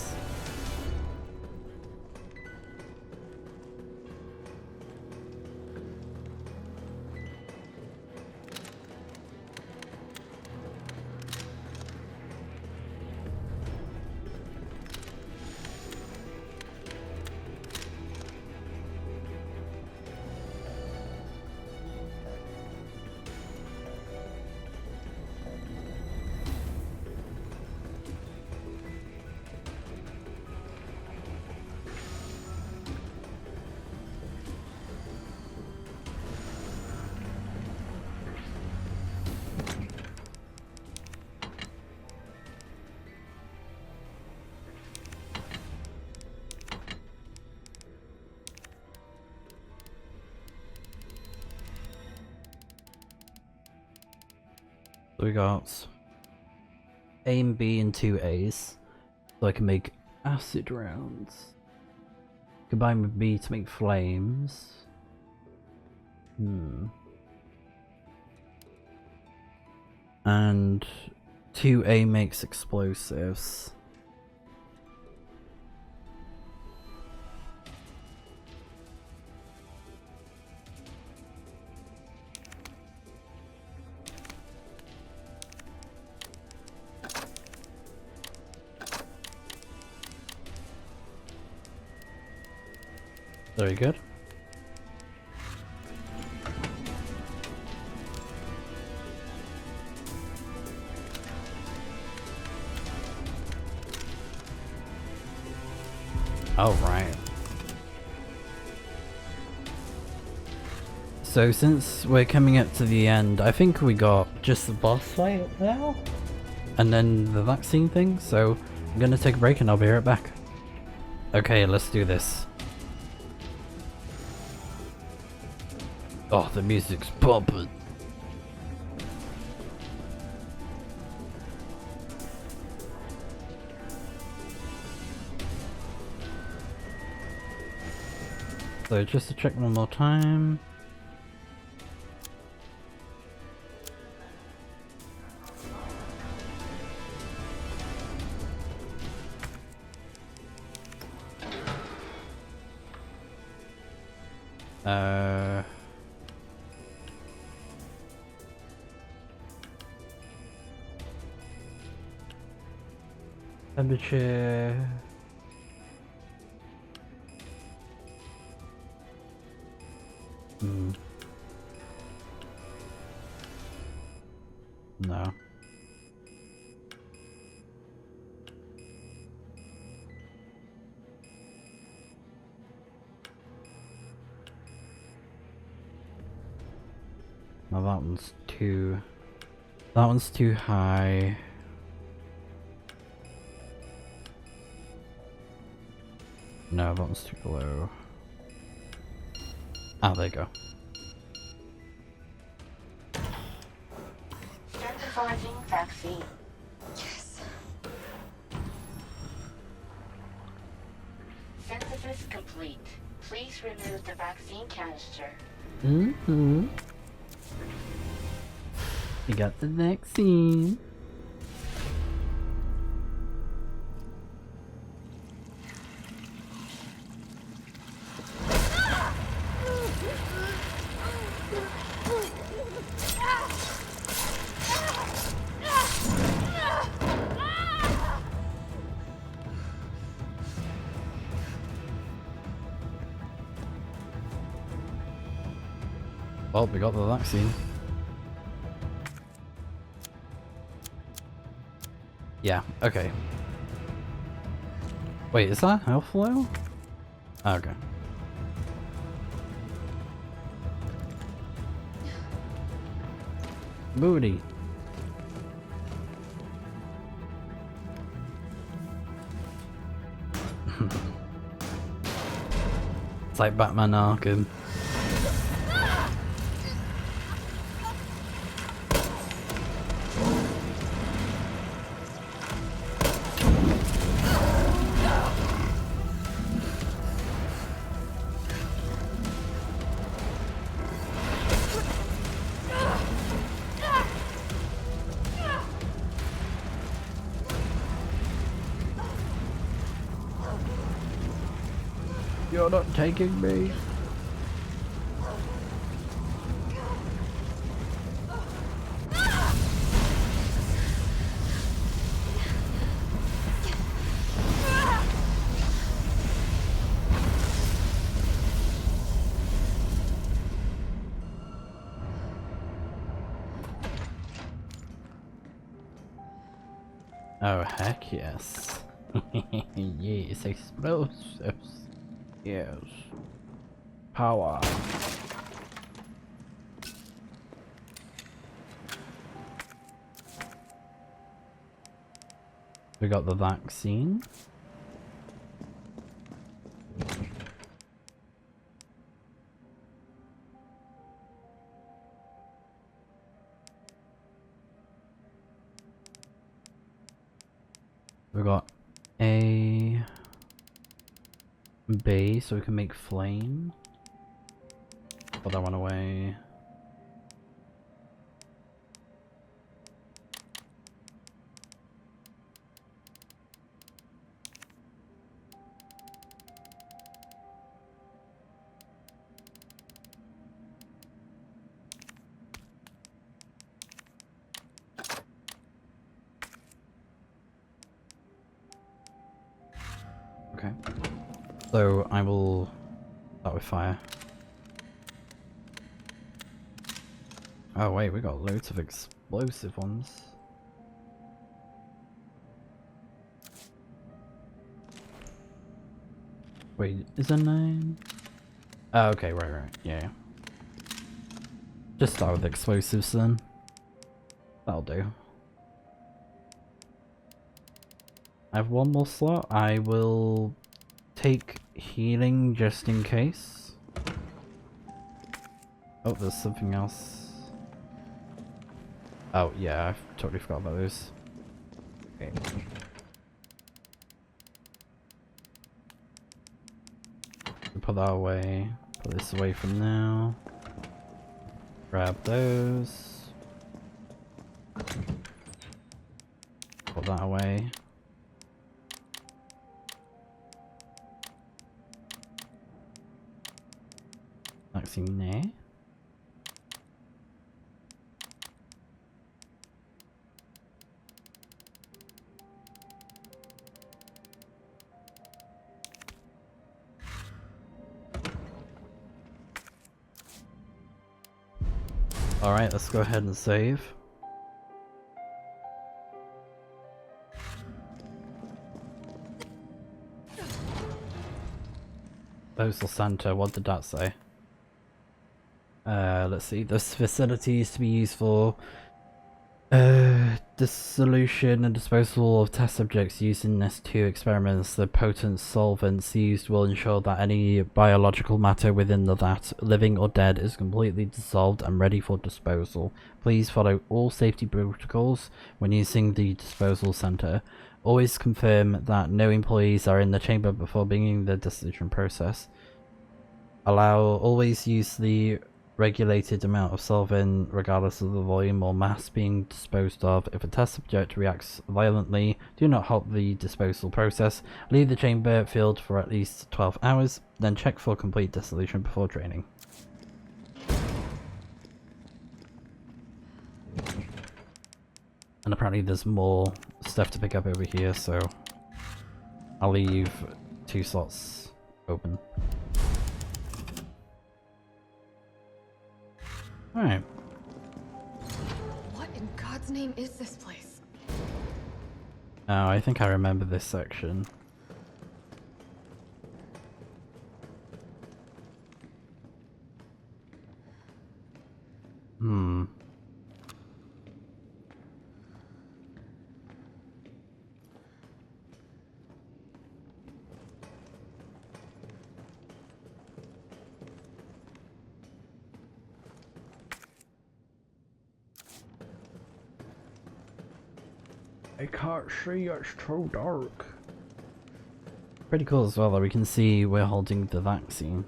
A: So we got A and B and 2 A's, so I can make acid rounds. Combine with B to make flames. And 2A makes explosives. Very good. Oh, right. So since we're coming up to the end, I think we got just the boss fight now? And then the vaccine thing, so I'm gonna take a break and I'll be right back. Okay, let's do this. Oh, the music's pumping. So just to check one more time. Temperature. No. Now that one's too... That one's too high. No, that one's too low. Ah, there you go.
E: Synthesizing vaccine.
F: Yes.
E: Police removed the vaccine canister.
A: Mm-hmm. You got the vaccine. Well, we got the vaccine. Yeah, okay. Wait, is that health flow? Oh, okay. Booty. It's like Batman Arkham. You're not taking me. Oh, heck yes. Yes, explosives. Yes. Power. We got the vaccine. We got A, B, so we can make flame. Put that one away. Okay. So I will start with fire. Oh wait, we got loads of explosive ones. Wait, is there 9? Oh, okay, right, yeah. Just start with explosives then. That'll do. I have one more slot. I will take healing just in case. Oh, there's something else. Oh, yeah, I totally forgot about those. Okay. Put that away. Put this away from now. Grab those. Put that away. Vaccine there. Alright, let's go ahead and save. Postal Center, what did that say? Let's see, this facility is to be used for dissolution and disposal of test subjects used in S2 experiments. The potent solvents used will ensure that any biological matter within the vat, living or dead, is completely dissolved and ready for disposal. Please follow all safety protocols when using the disposal center. Always confirm that no employees are in the chamber before beginning the dissolution process. Always use the regulated amount of solvent regardless of the volume or mass being disposed of. If a test subject reacts violently, do not halt the disposal process. Leave the chamber filled for at least 12 hours, then check for complete dissolution before draining. And apparently there's more stuff to pick up over here, so I'll leave 2 slots open. Alright.
F: What in God's name is this place?
A: Oh, I think I remember this section. I can't see, it's too dark. Pretty cool as well that we can see we're holding the vaccine.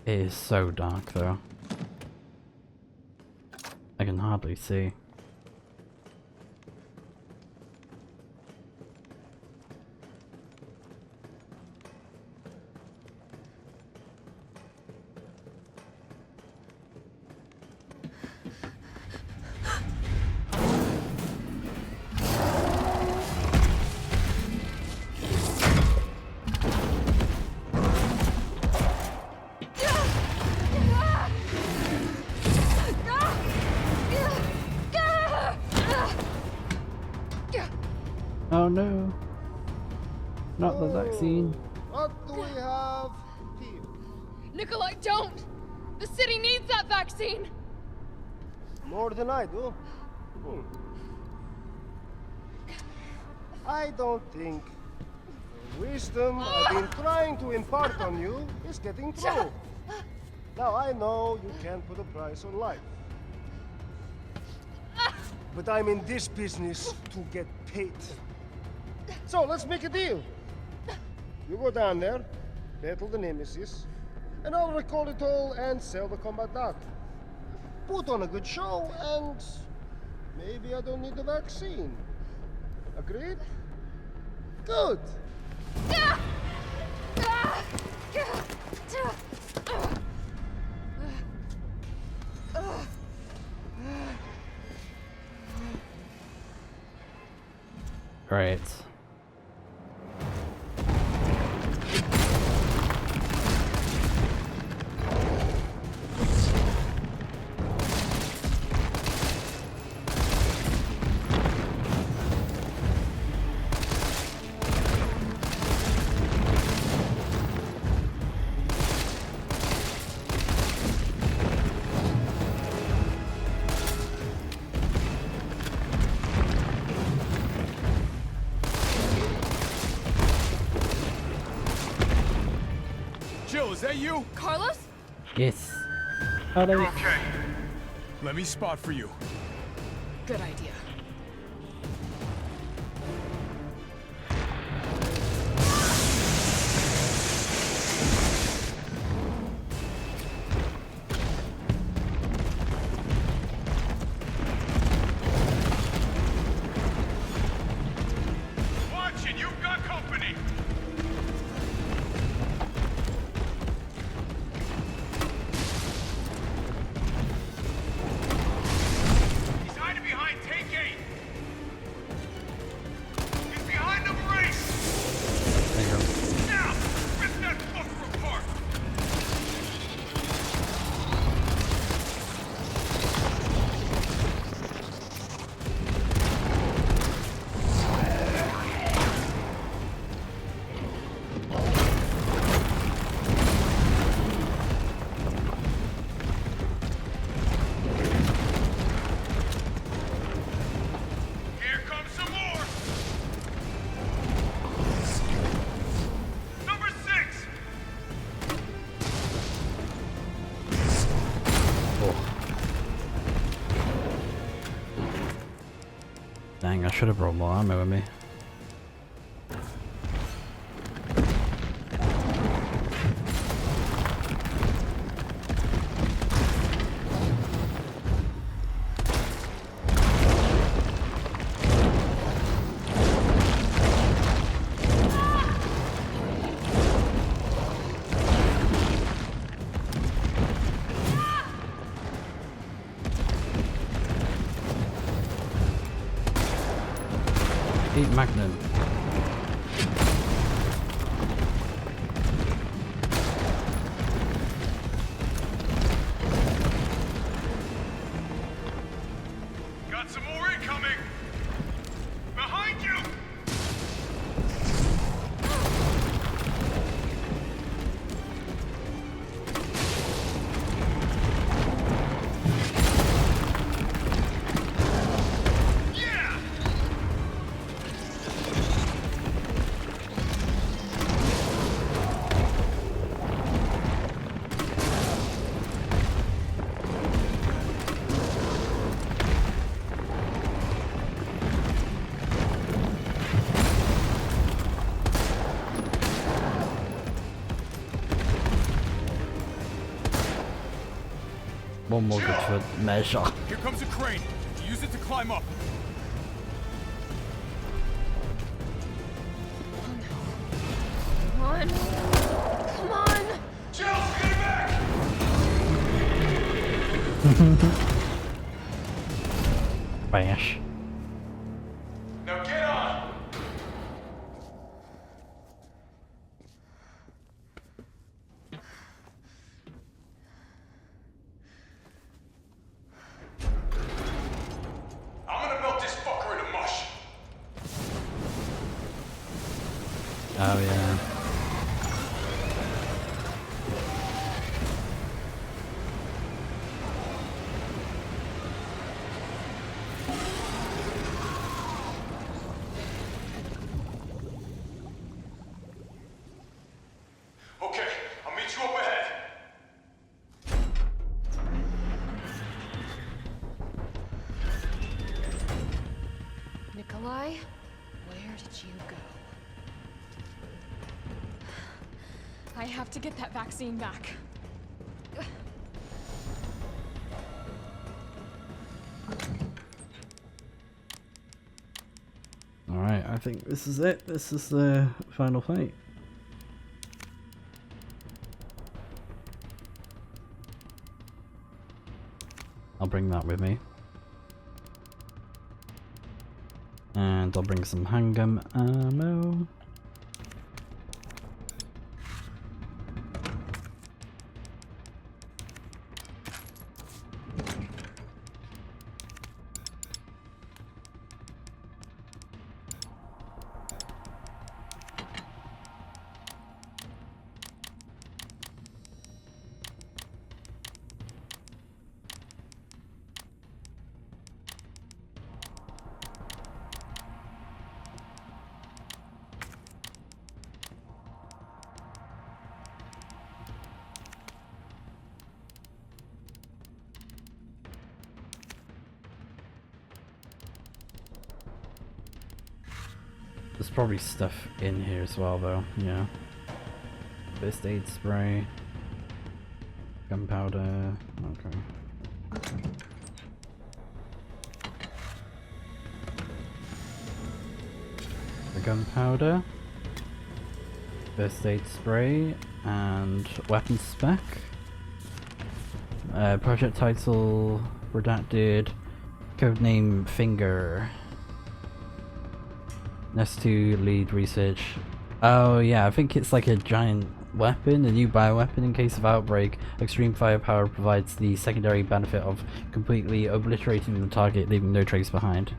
A: It is so dark though. I can hardly see. Oh no! Not the vaccine.
D: What do we have here?
F: Nikolai, don't! The city needs that vaccine!
D: More than I do. I don't think the wisdom I've been trying to impart on you is getting through. Now I know you can't put a price on life. But I'm in this business to get paid. So let's make a deal. You go down there, battle the Nemesis, and I'll record it all and sell the combat data. Put on a good show, and maybe I don't need the vaccine. Agreed? Good.
A: Right.
B: Jill, is that you?
F: Carlos?
A: Yes. Hello.
B: Okay. Let me spot for you.
F: Good idea.
B: Watch it, you've got company. He's hiding behind tank gate.
A: Dang, I should have brought more ammo with me. Eat Magnum.
G: Got some more incoming! Behind you!
A: One more good for measure.
G: Here comes a crane. Use it to climb up.
F: Come on. Come on.
G: Jill, get back!
A: Bash.
G: Now get on! I'm gonna melt this fucker into mush.
A: Oh yeah.
G: Okay, I'll meet you up ahead.
F: Nikolai, where did you go? I have to get that vaccine back.
A: Alright, I think this is it. This is the final fight. I'll bring that with me. And I'll bring some handgun ammo. There's probably stuff in here as well though, yeah. First aid spray. Gunpowder, okay. The gunpowder. First aid spray and weapon spec. Project title redacted. Codename Finger. Next to lead research. Oh yeah, I think it's like a giant weapon, a new bioweapon in case of outbreak. Extreme firepower provides the secondary benefit of completely obliterating the target, leaving no trace behind.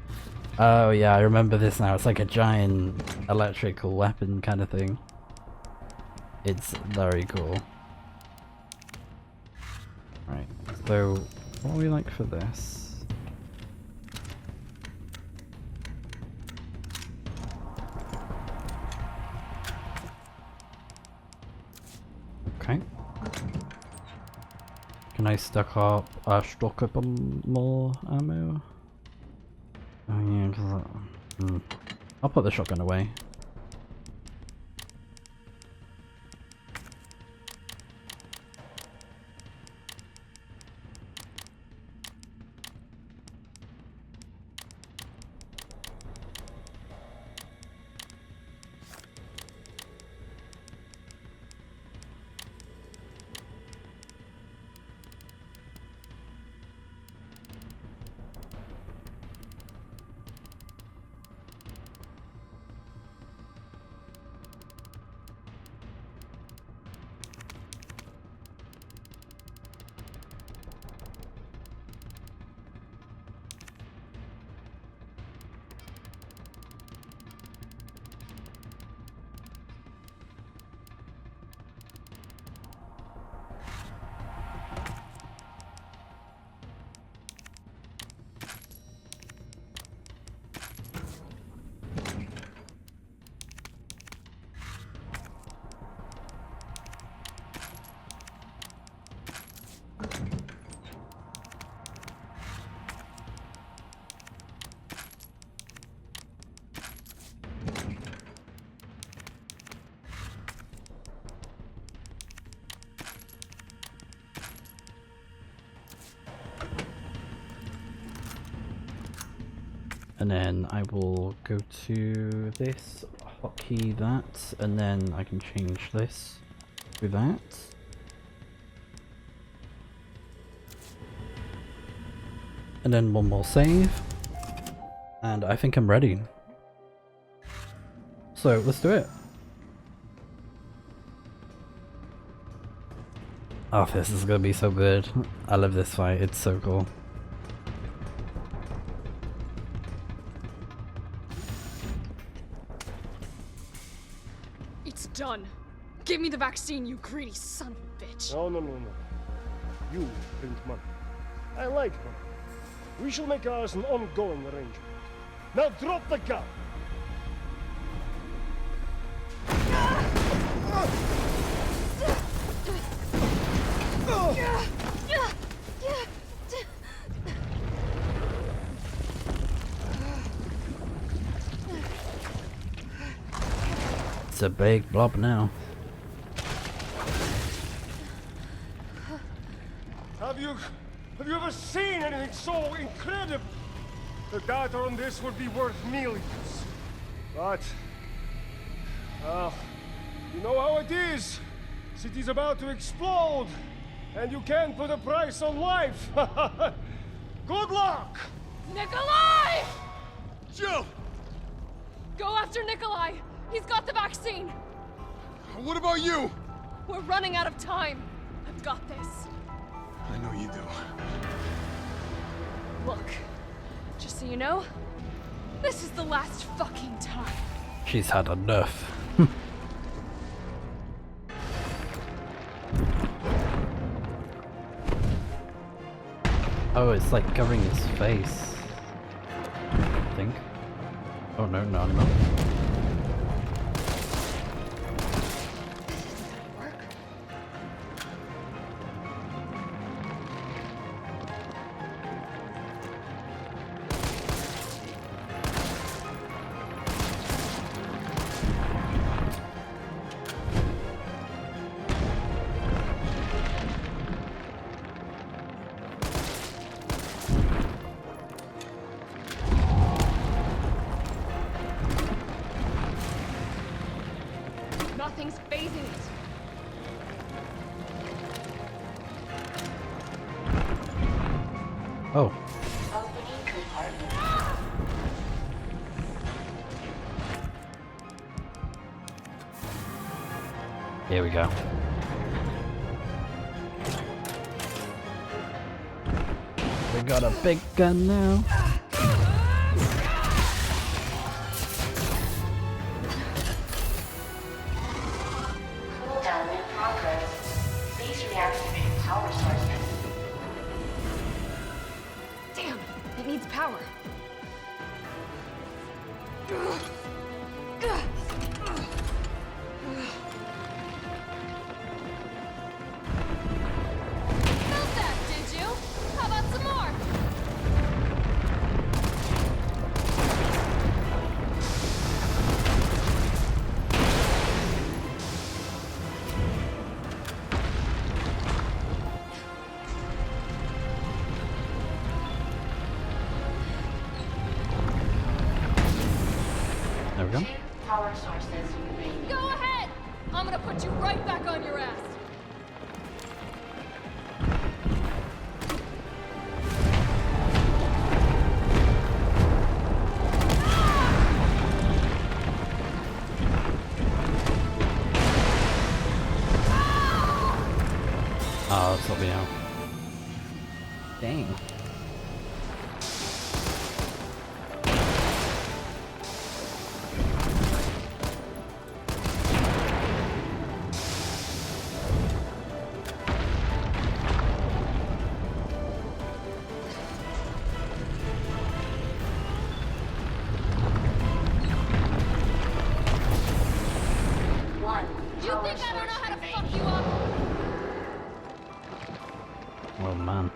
A: Oh yeah, I remember this now. It's like a giant electrical weapon kind of thing. It's very cool. Right, so what do we like for this? Okay. Can I stock up more ammo? Oh yeah. I'll put the shotgun away. And then I will go to this, hotkey that, and then I can change this to that. And then one more save. And I think I'm ready. So let's do it. Oh, this is gonna be so good. I love this fight, it's so cool.
F: It's done. Give me the vaccine, you greedy son of a bitch.
D: No. You print money. I like money. We shall make ours an ongoing arrangement. Now drop the gun!
A: It's a big blob now.
D: Have you ever seen anything so incredible? The data on this would be worth millions. But, well, you know how it is. City's about to explode, and you can't put a price on life. Good luck!
F: Nikolai!
G: Jill!
F: Go after Nikolai! He's got the vaccine!
G: What about you?
F: We're running out of time. I've got this.
G: I know you do.
F: Look, just so you know, this is the last fucking time.
A: She's had enough. Oh, it's like covering his face, I think. Oh no, no, no.
F: Nothing's phasing it.
A: Oh.
E: Opening compartment.
A: Here we go. We got a big gun now.
E: Cooldown in progress. Please reactivate power sources.
F: Damn, it needs power. Felt that, did you? How about some more?
A: go.
E: 2 power sources remaining.
F: Go ahead! I'm gonna put you right back on your ass.
A: Oh, that's what we know. Dang.
E: One
F: You
E: power
F: think I don't know
E: source
F: how to
E: remaining.
F: fuck you up?
A: Oh man.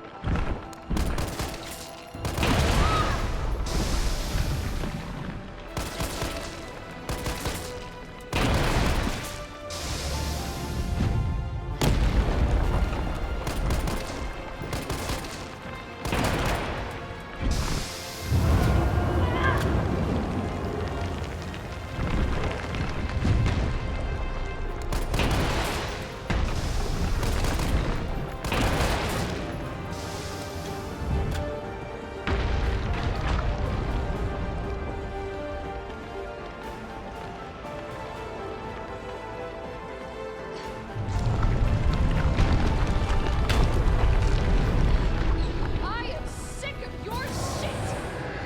F: I am sick of your shit!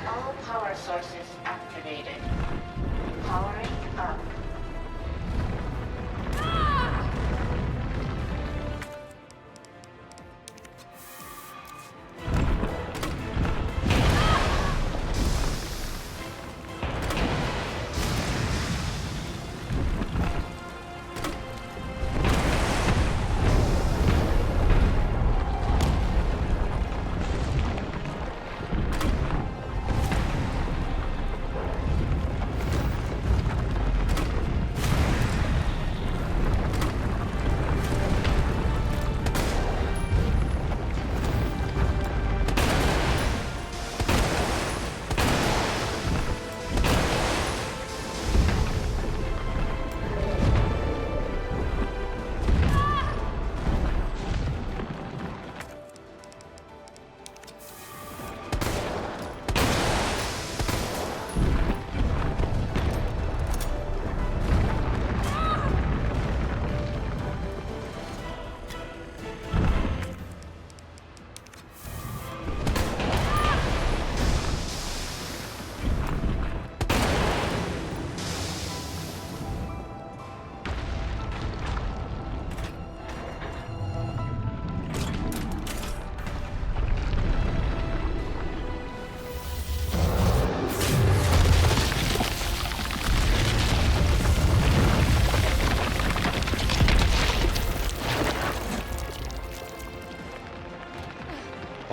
E: All power sources activated. Powering up.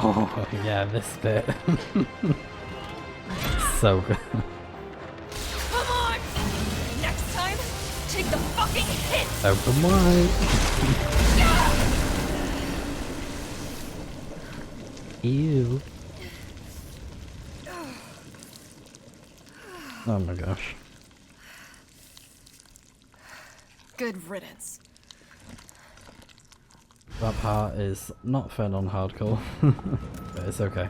A: Oh yeah, this bit. So good.
F: Come on! Next time, take the fucking hit!
A: Open wide. Ew. Oh my gosh.
F: Good riddance.
A: That part is not fun on hardcore, but it's okay.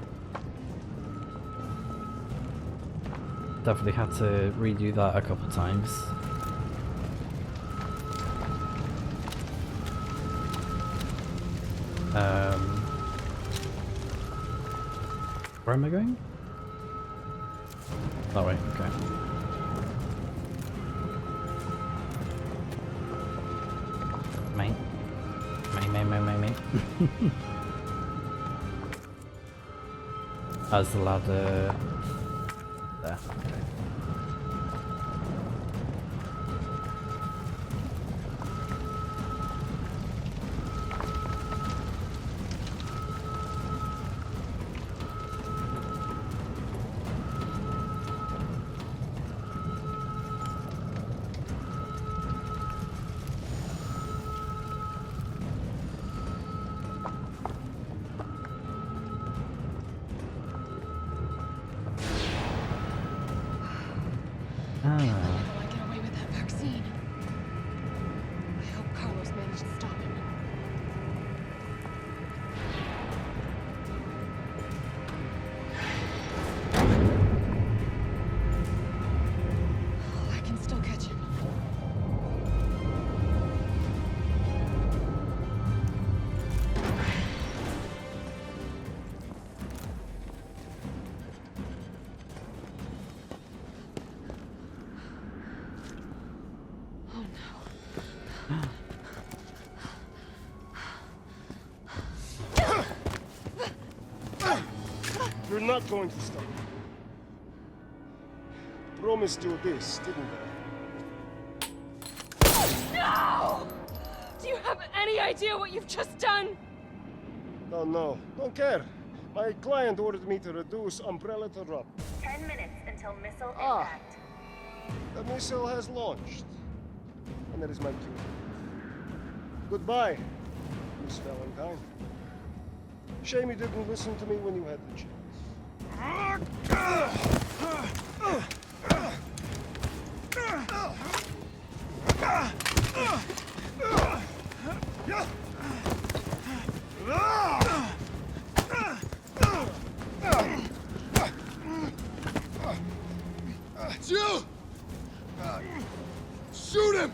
A: Definitely had to redo that a couple times. Where am I going? That way, okay. Mate. Mate. As the ladder there. Okay.
F: How the hell I get away with that vaccine? I hope Carlos managed to stop him. Oh, I can still catch him.
D: You're not going to stop. Promised you this, didn't I?
F: No! Do you have any idea what you've just done?
D: Oh no, don't care. My client ordered me to reduce Umbrella to rub.
H: 10 minutes until missile
D: Ah.
H: impact.
D: The missile has launched. And that is my cue. Goodbye, Miss Valentine. Shame you didn't listen to me when you had the chance.
G: Jill! Shoot him!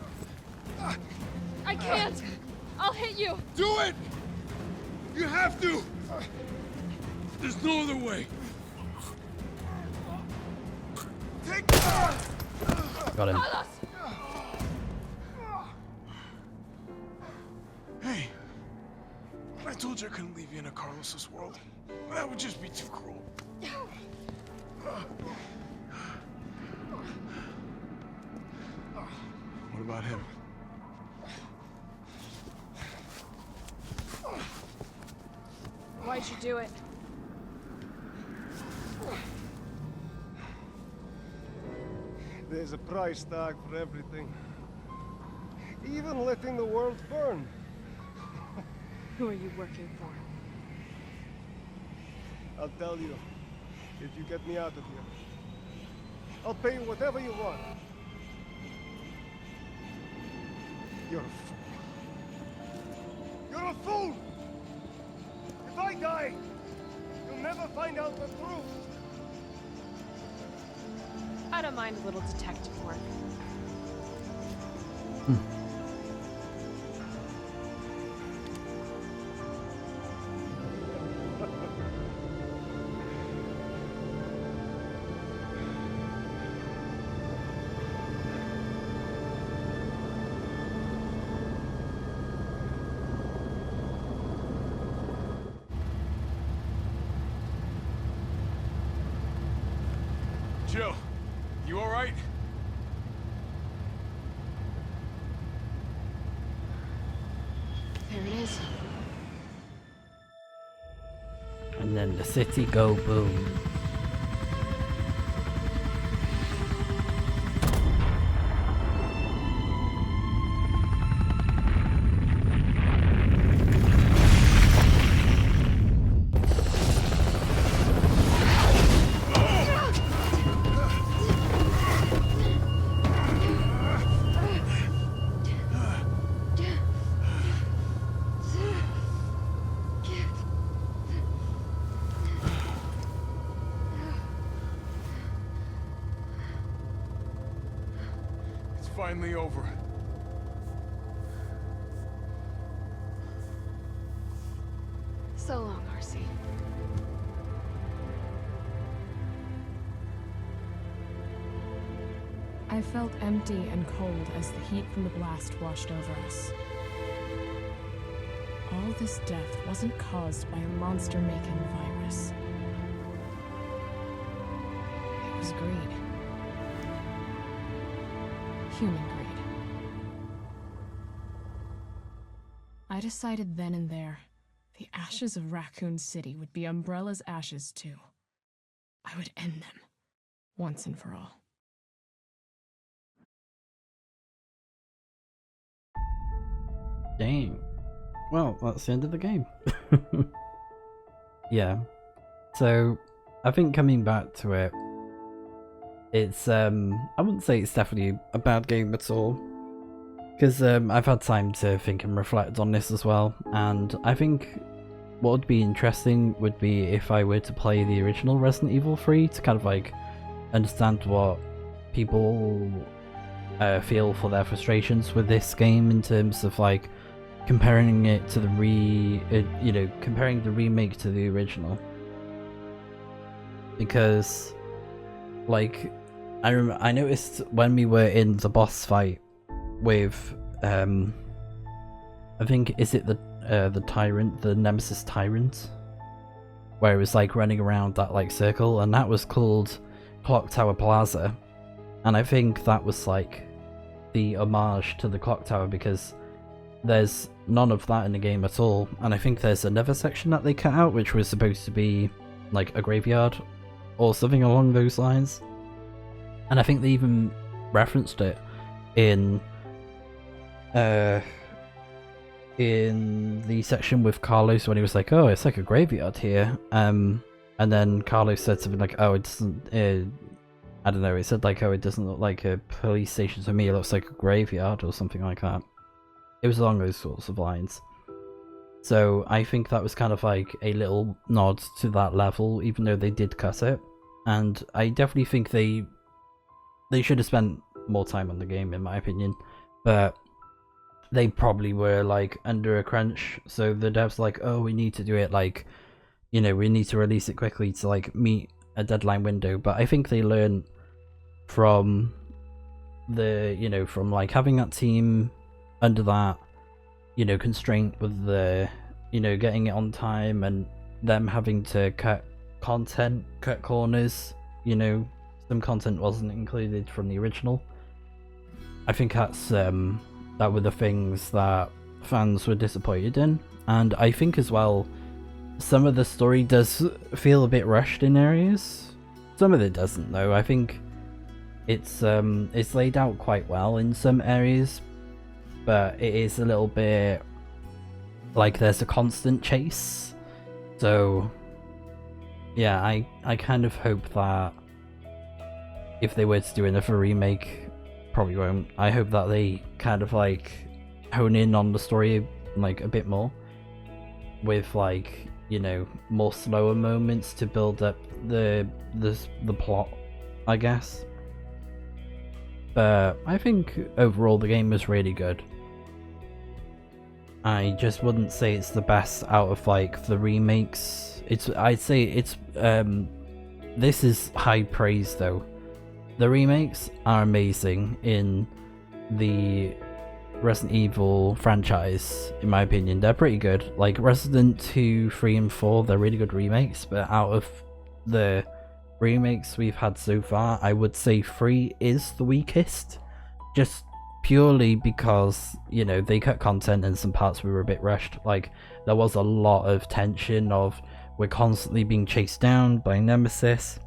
F: I can't! I'll hit you!
G: Do it! You have to! There's no other way. Take
A: Got him.
F: Carlos!
G: Hey, I told you I couldn't leave you in a Carlos's world. That would just be too cruel. What about him?
F: Why'd you do it?
D: There's a price tag for everything. Even letting the world burn.
F: Who are you working for?
D: I'll tell you, if you get me out of here. I'll pay you whatever you want. You're a fool. You're a fool! If I die, you'll never find out the truth.
F: I don't mind a little detective work.
G: Jill, you all right?
F: There it is.
A: And then the city go boom.
G: It's finally over.
F: So long, RC.
I: I felt empty and cold as the heat from the blast washed over us. All this death wasn't caused by a monster-making virus. It was greed. Human greed. I decided then and there, the ashes of Raccoon City would be Umbrella's ashes too. I would end them, once and for all.
A: Dang. Well, that's the end of the game. Yeah. So, I think coming back to it, it's I wouldn't say it's definitely a bad game at all, because I've had time to think and reflect on this as well, and I think what would be interesting would be if I were to play the original Resident Evil 3 to kind of like understand what people feel for their frustrations with this game in terms of like comparing it to the comparing the remake to the original, because like I noticed when we were in the boss fight with I think, is it the tyrant, the Nemesis tyrant, where it was like running around that like circle, and that was called Clock Tower Plaza, and I think that was like the homage to the clock tower, because there's none of that in the game at all, and I think there's another section that they cut out which was supposed to be like a graveyard or something along those lines, and I think they even referenced it in the section with Carlos when he was like, oh, it's like a graveyard here, and then Carlos said something like, oh, it doesn't I don't know, it said like, oh, it doesn't look like a police station to me, it looks like a graveyard or something like that. It was along those sorts of lines. So I think that was kind of like a little nod to that level, even though they did cut it. And I definitely think they should have spent more time on the game, in my opinion. But they probably were like under a crunch, so the devs like, oh, we need to do it like, you know, we need to release it quickly to like meet a deadline window. But I think they learned from the, you know, from like having that team under that, you know, constraint with the, you know, getting it on time, and them having to cut content, cut corners, you know, some content wasn't included from the original. I think that's that were the things that fans were disappointed in, and I think as well some of the story does feel a bit rushed in areas. Some of it doesn't though. I think it's laid out quite well in some areas, but it is a little bit like there's a constant chase. So yeah, I kind of hope that if they were to do another remake, probably won't, I hope that they kind of like hone in on the story like a bit more, with like, you know, more slower moments to build up the plot, I guess. But I think overall the game was really good. I just wouldn't say it's the best out of like the remakes. I'd say it's this is high praise though. The remakes are amazing in the Resident Evil franchise, in my opinion. They're pretty good. Like Resident 2, 3 and 4, they're really good remakes, but out of the remakes we've had so far, I would say 3 is the weakest, just purely because, you know, they cut content and some parts were a bit rushed. Like there was a lot of tension of we're constantly being chased down by Nemesis,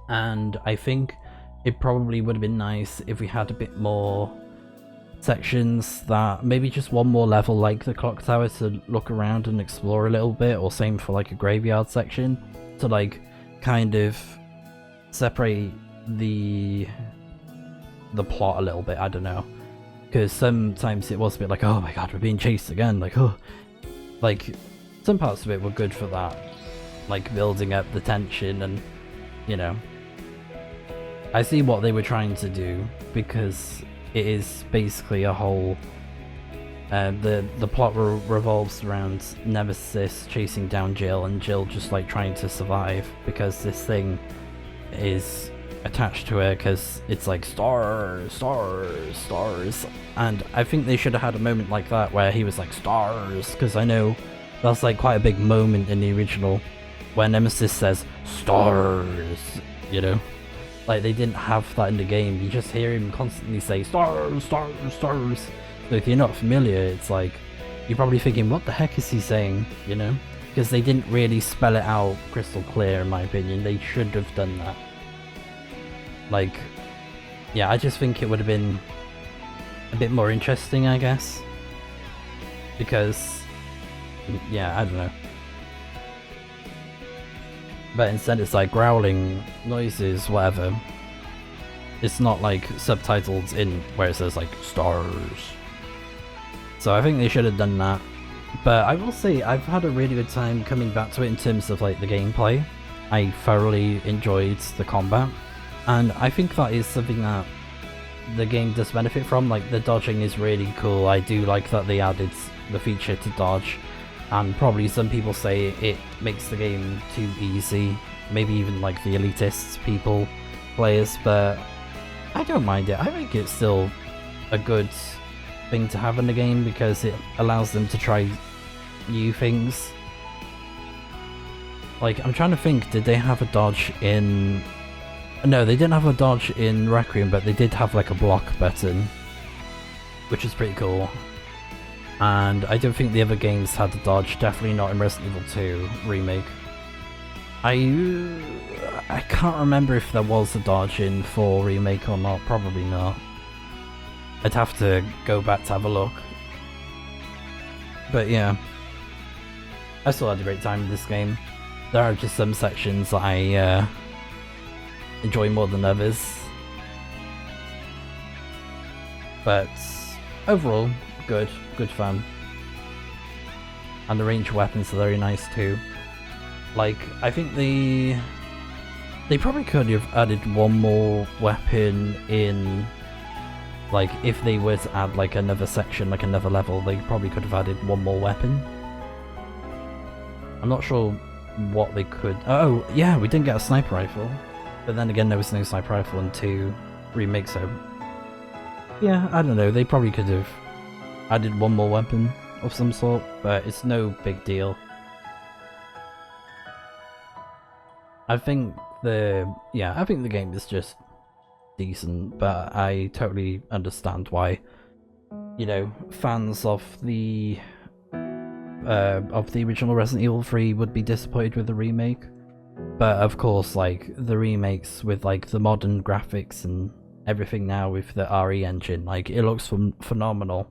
A: and I think it probably would have been nice if we had a bit more sections, that maybe just one more level like the clock tower to look around and explore a little bit, or same for like a graveyard section to like kind of separate the plot a little bit. I don't know, because sometimes it was a bit like, oh my god, we're being chased again, like, oh, like some parts of it were good for that, like building up the tension, and you know, I see what they were trying to do, because it is basically a whole the plot revolves around Nemesis chasing down Jill, and Jill just like trying to survive because this thing is attached to her, because it's like stars, stars, stars. And I think they should have had a moment like that where he was like stars, because I know that's like quite a big moment in the original where Nemesis says stars, you know. Like they didn't have that in the game. You just hear him constantly say stars, stars, stars. So if you're not familiar, it's like you're probably thinking, what the heck is he saying, you know? Because they didn't really spell it out crystal clear, in my opinion. They should have done that. Like, yeah, I just think it would have been a bit more interesting, I guess. Because, yeah, I don't know. But instead it's like growling noises, whatever. It's not like subtitled in where it says like stars. So I think they should have done that. But I will say I've had a really good time coming back to it in terms of like the gameplay. I thoroughly enjoyed the combat, and I think that is something that the game does benefit from. Like the dodging is really cool. I do like that they added the feature to dodge, and probably some people say it makes the game too easy, maybe even like the elitists players, but I don't mind it. I think it's still a good thing to have in the game because it allows them to try new things. Like, I'm trying to think, did they have a dodge in... No, they didn't have a dodge in Requiem, but they did have like a block button, which is pretty cool. And I don't think the other games had a dodge, definitely not in Resident Evil 2 Remake. I can't remember if there was a dodge in 4 Remake or not, probably not. I'd have to go back to have a look. But yeah, I still had a great time in this game. There are just some sections that I enjoy more than others. But overall, good fun. And the range of weapons are very nice too. Like, I think they probably could have added one more weapon in, like, if they were to add like another section, like another level, they probably could have added one more weapon. I'm not sure what they could... Oh, yeah, we didn't get a sniper rifle. But then again, there was no sniper rifle in 2 Remake, so... Yeah, I don't know, they probably could have added one more weapon of some sort, but it's no big deal. I think the game is just decent, but I totally understand why, you know, fans of the original Resident Evil 3 would be disappointed with the remake. But of course, like, the remakes with like the modern graphics and everything now with the RE engine, like, it looks phenomenal.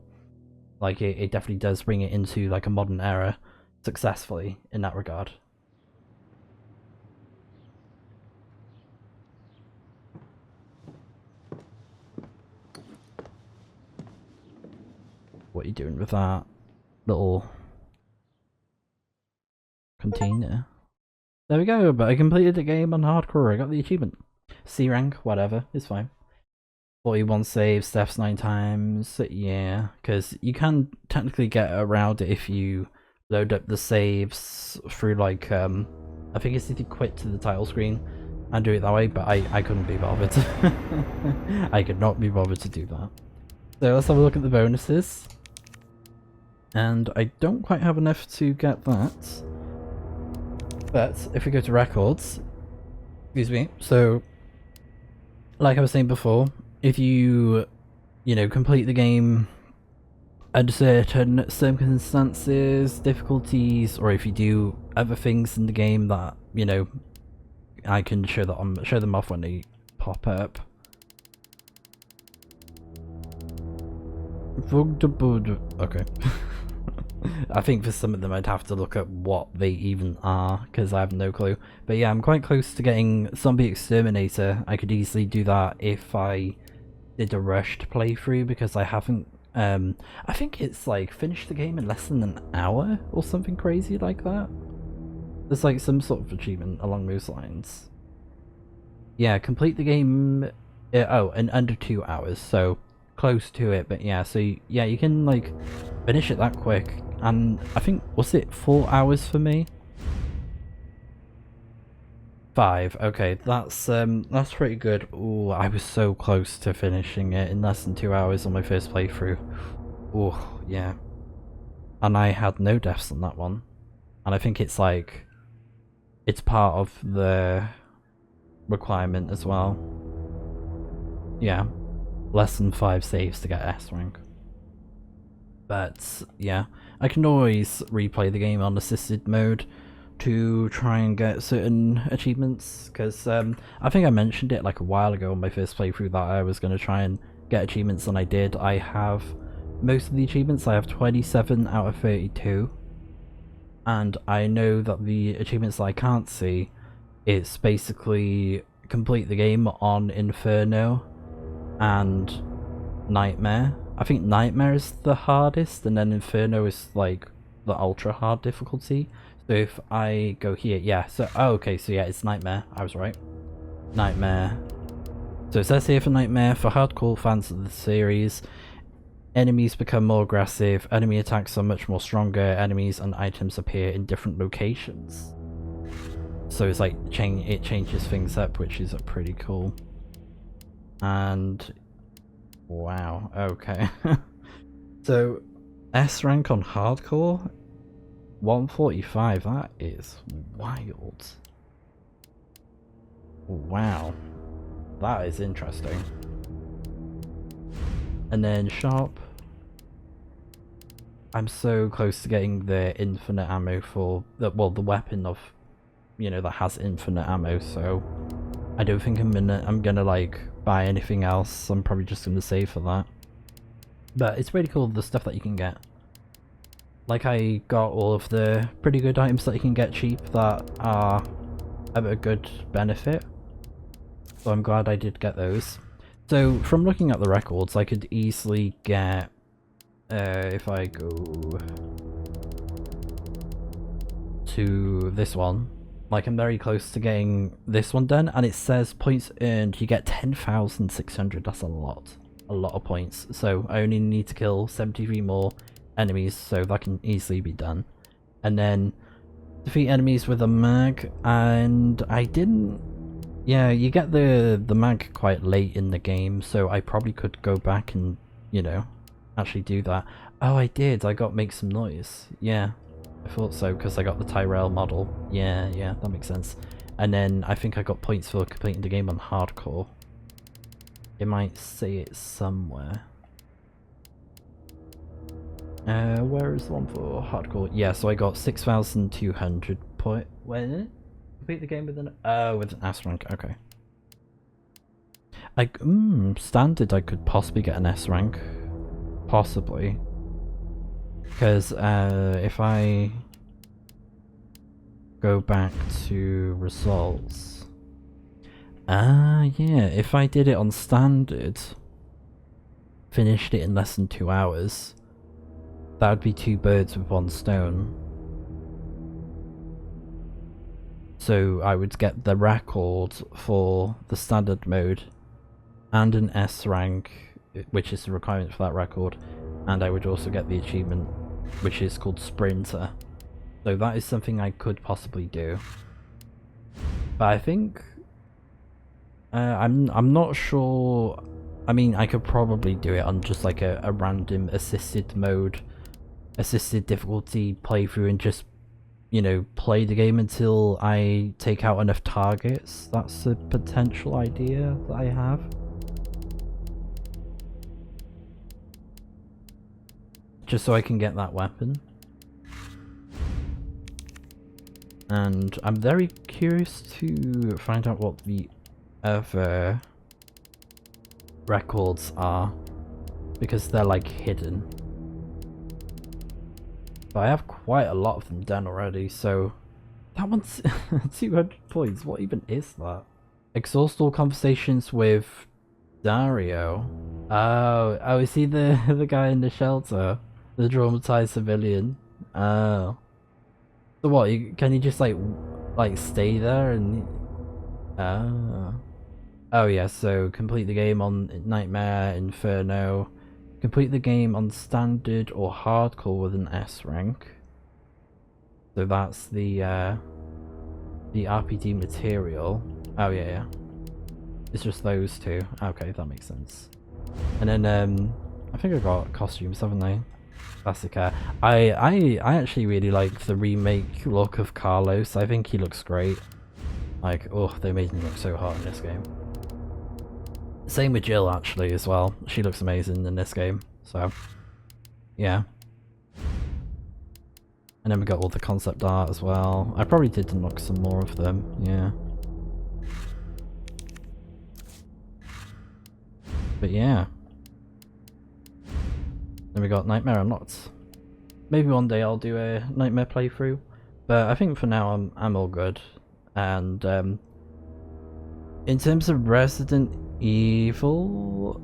A: Like, it definitely does bring it into like a modern era successfully in that regard. What are you doing with that little container? There we go, but I completed the game on hardcore. I got the achievement. C rank, whatever, it's fine. 41 saves, deaths 9 times, yeah, because you can technically get around it if you load up the saves through like, I think it's if you quit to the title screen and do it that way, but I couldn't be bothered. I could not be bothered to do that. So let's have a look at the bonuses. And I don't quite have enough to get that. But if we go to records, excuse me, so like I was saying before, if you know, complete the game under certain circumstances, difficulties, or if you do other things in the game that, you know, I can show them off when they pop up. Okay. I think for some of them I'd have to look at what they even are, because I have no clue. But yeah, I'm quite close to getting Zombie Exterminator. I could easily do that if I did a rushed playthrough, because I haven't... I think it's like finished the game in less than an hour or something crazy like that. There's like some sort of achievement along those lines. Yeah, complete the game... in under 2 hours, so close to it. But yeah, so yeah, you can like finish it that quick. And I think, was it 4 hours for me? 5, okay, that's pretty good. Ooh, I was so close to finishing it in less than 2 hours on my first playthrough. Ooh, yeah. And I had no deaths on that one. And I think it's like, it's part of the requirement as well. Yeah, less than 5 saves to get S rank. But yeah, I can always replay the game on assisted mode to try and get certain achievements, because I think I mentioned it like a while ago on my first playthrough that I was going to try and get achievements, and I did. I have most of the achievements. I have 27 out of 32, and I know that the achievements that I can't see, it's basically complete the game on Inferno, and Nightmare. I think Nightmare is the hardest, and then Inferno is like the ultra hard difficulty. So if I go here, yeah, so, oh, okay, so yeah, it's Nightmare, I was right. Nightmare. So it says here for Nightmare, for hardcore fans of the series, enemies become more aggressive, enemy attacks are much more stronger, enemies and items appear in different locations. So it's like, it changes things up, which is pretty cool. And, wow, okay. So, S rank on hardcore? 145, that is wild. Wow, that is interesting. And then Sharp. I'm so close to getting the infinite ammo for the, well, the weapon of, you know, that has infinite ammo, so I don't think I'm gonna like buy anything else. I'm probably just gonna save for that. But it's pretty cool, the stuff that you can get. Like, I got all of the pretty good items that you can get cheap that are of a good benefit. So I'm glad I did get those. So from looking at the records, I could easily get, if I go to this one, like I'm very close to getting this one done, and it says points earned, you get 10,600, that's a lot of points. So I only need to kill 73 more enemies, so that can easily be done. And then defeat enemies with a mag, and I didn't, yeah, you get the mag quite late in the game, so I probably could go back and, you know, actually do that. Oh, I did, I got Make Some Noise, yeah, I thought so, because I got the Tyrell model. Yeah, that makes sense. And then I think I got points for completing the game on hardcore. It might say it somewhere. Where is the one for hardcore? Yeah, so I got 6,200 point. Where? Complete the game with an with an S rank. Okay. Standard. I could possibly get an S rank, possibly, because if I go back to results, yeah, if I did it on standard, finished it in less than 2 hours. That would be 2 birds with 1 stone. So I would get the record for the standard mode and an S rank, which is the requirement for that record, and I would also get the achievement, which is called Sprinter. So that is something I could possibly do. But I think I'm not sure. I mean, I could probably do it on just like a random assisted difficulty playthrough and just, you know, play the game until I take out enough targets. That's a potential idea that I have. Just so I can get that weapon. And I'm very curious to find out what the other records are, because they're like hidden. But I have quite a lot of them done already, so that one's 200 points. What even is that? Exhaust all conversations with Dario. Oh, is he the guy in the shelter? The traumatized civilian? Oh. So what, can you just like stay there and... Oh yeah, so complete the game on Nightmare, Inferno. Complete the game on standard or hardcore with an S rank. So that's the RPD material. Oh yeah. It's just those two. Okay, that makes sense. And then I think I got costumes, haven't I? Classic hair. I actually really like the remake look of Carlos. I think he looks great. Like, oh, they made him look so hot in this game. Same with Jill actually as well. She looks amazing in this game. So, yeah. And then we got all the concept art as well. I probably did unlock some more of them. Yeah. But yeah. Then we got Nightmare unlocked. Maybe one day I'll do a Nightmare playthrough. But I think for now I'm all good. And in terms of Resident Evil,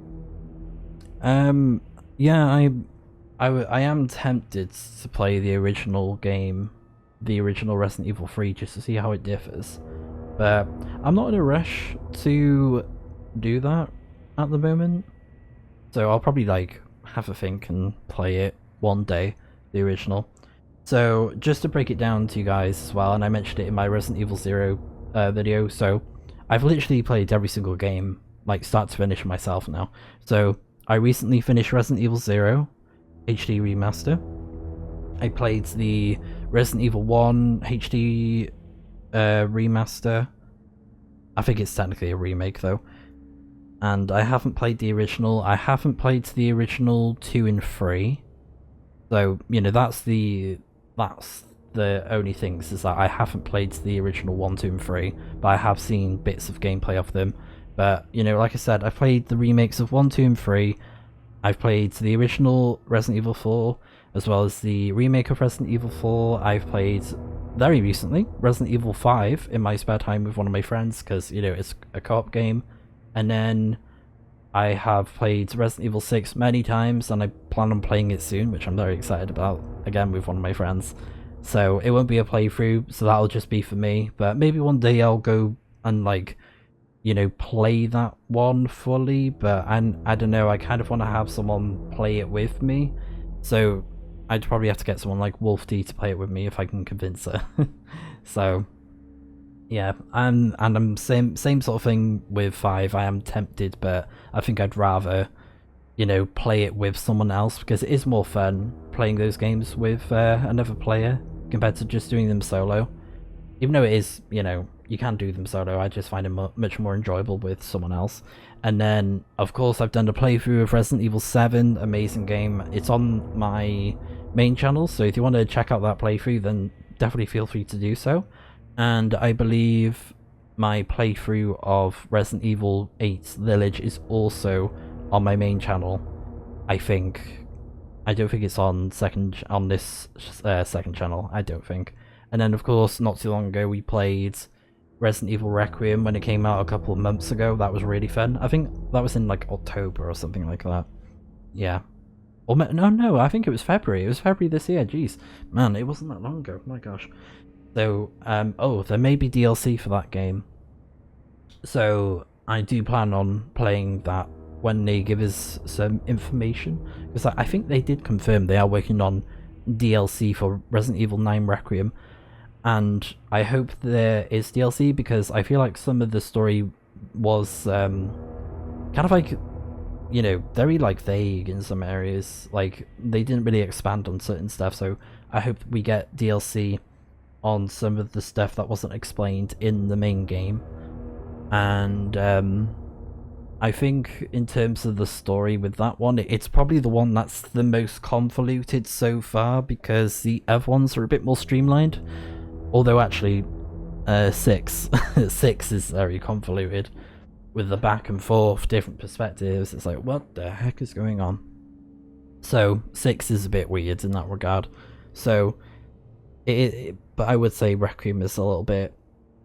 A: Yeah, I am tempted to play the original game, the original Resident Evil 3, just to see how it differs. But I'm not in a rush to do that at the moment. So I'll probably like have a think and play it one day, the original. So just to break it down to you guys as well, and I mentioned it in my Resident Evil 0 video, so I've literally played every single game, like start to finish myself now. So I recently finished Resident Evil 0 HD Remaster. I played the Resident Evil 1 HD Remaster. I think it's technically a remake though. And I haven't played the original. I haven't played the original 2 and 3. So, you know, that's the only things, is that I haven't played the original 1, 2 and 3, but I have seen bits of gameplay of them. But, you know, like I said, I've played the remakes of 1, 2 and 3. I've played the original Resident Evil 4, as well as the remake of Resident Evil 4. I've played, very recently, Resident Evil 5 in my spare time with one of my friends, because, you know, it's a co-op game. And then I have played Resident Evil 6 many times, and I plan on playing it soon, which I'm very excited about, again with one of my friends. So it won't be a playthrough, so that'll just be for me. But maybe one day I'll go and, like, you know, play that one fully, but I don't know, I kind of want to have someone play it with me. So I'd probably have to get someone like Wolf D to play it with me if I can convince her. So yeah, and I'm same sort of thing with 5. I am tempted, but I think I'd rather, you know, play it with someone else, because it is more fun playing those games with another player compared to just doing them solo. Even though it is, you know, you can do them solo, I just find it much more enjoyable with someone else. And then, of course, I've done a playthrough of Resident Evil 7, amazing game. It's on my main channel, so if you want to check out that playthrough, then definitely feel free to do so. And I believe my playthrough of Resident Evil 8 Village is also on my main channel, I think. I don't think it's on this second channel, I don't think. And then, of course, not too long ago, we played Resident Evil Requiem when it came out a couple of months ago. That was really fun. I think that was in like October or something like that. Yeah. Or no, I think it was February. It was February this year. Jeez, man, it wasn't that long ago. My gosh. So, oh, there may be DLC for that game. So I do plan on playing that when they give us some information, because I think they did confirm they are working on DLC for Resident Evil 9 Requiem. And I hope there is DLC, because I feel like some of the story was kind of like, you know, very like vague in some areas. Like they didn't really expand on certain stuff, so I hope we get DLC on some of the stuff that wasn't explained in the main game. And I think in terms of the story with that one, it's probably the one that's the most convoluted so far, because the other ones are a bit more streamlined. Although actually, 6 is very convoluted, with the back and forth, different perspectives. It's like, what the heck is going on? So 6 is a bit weird in that regard. So, but I would say Requiem is a little bit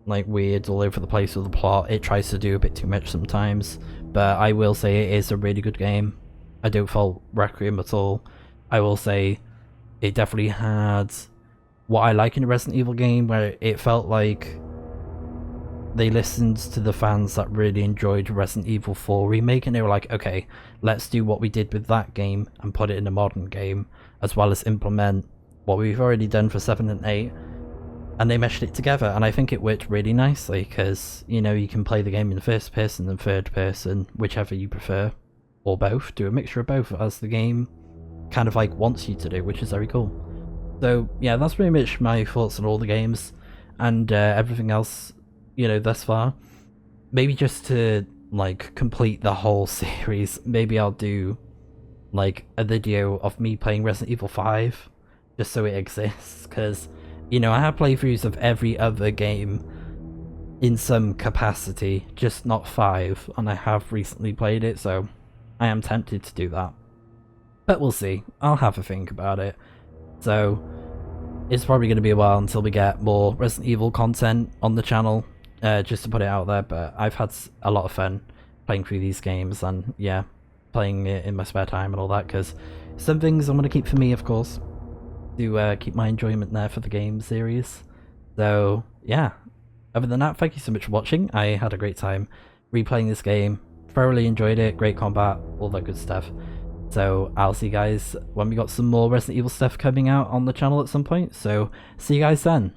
A: like weird, all over the place with the plot. It tries to do a bit too much sometimes, but I will say it is a really good game. I don't fault Requiem at all. I will say it definitely had what I like in a Resident Evil game, where it felt like they listened to the fans that really enjoyed Resident Evil 4 Remake, and they were like, okay, let's do what we did with that game and put it in a modern game, as well as implement what we've already done for 7 and 8, and they meshed it together. And I think it worked really nicely, because, you know, you can play the game in first person and third person, whichever you prefer, or both. Do a mixture of both, as the game kind of like wants you to do, which is very cool. So yeah, that's pretty much my thoughts on all the games and everything else, you know, thus far. Maybe just to like complete the whole series, maybe I'll do like a video of me playing Resident Evil 5, just so it exists, because, you know, I have playthroughs of every other game in some capacity, just not 5, and I have recently played it, so I am tempted to do that. But we'll see, I'll have a think about it. So it's probably going to be a while until we get more Resident Evil content on the channel, just to put it out there, but I've had a lot of fun playing through these games, and yeah, playing it in my spare time and all that, because some things I'm going to keep for me, of course, to keep my enjoyment there for the game series. So yeah, other than that, thank you so much for watching. I had a great time replaying this game, thoroughly enjoyed it, great combat, all that good stuff. So I'll see you guys when we got some more Resident Evil stuff coming out on the channel at some point, so see you guys then.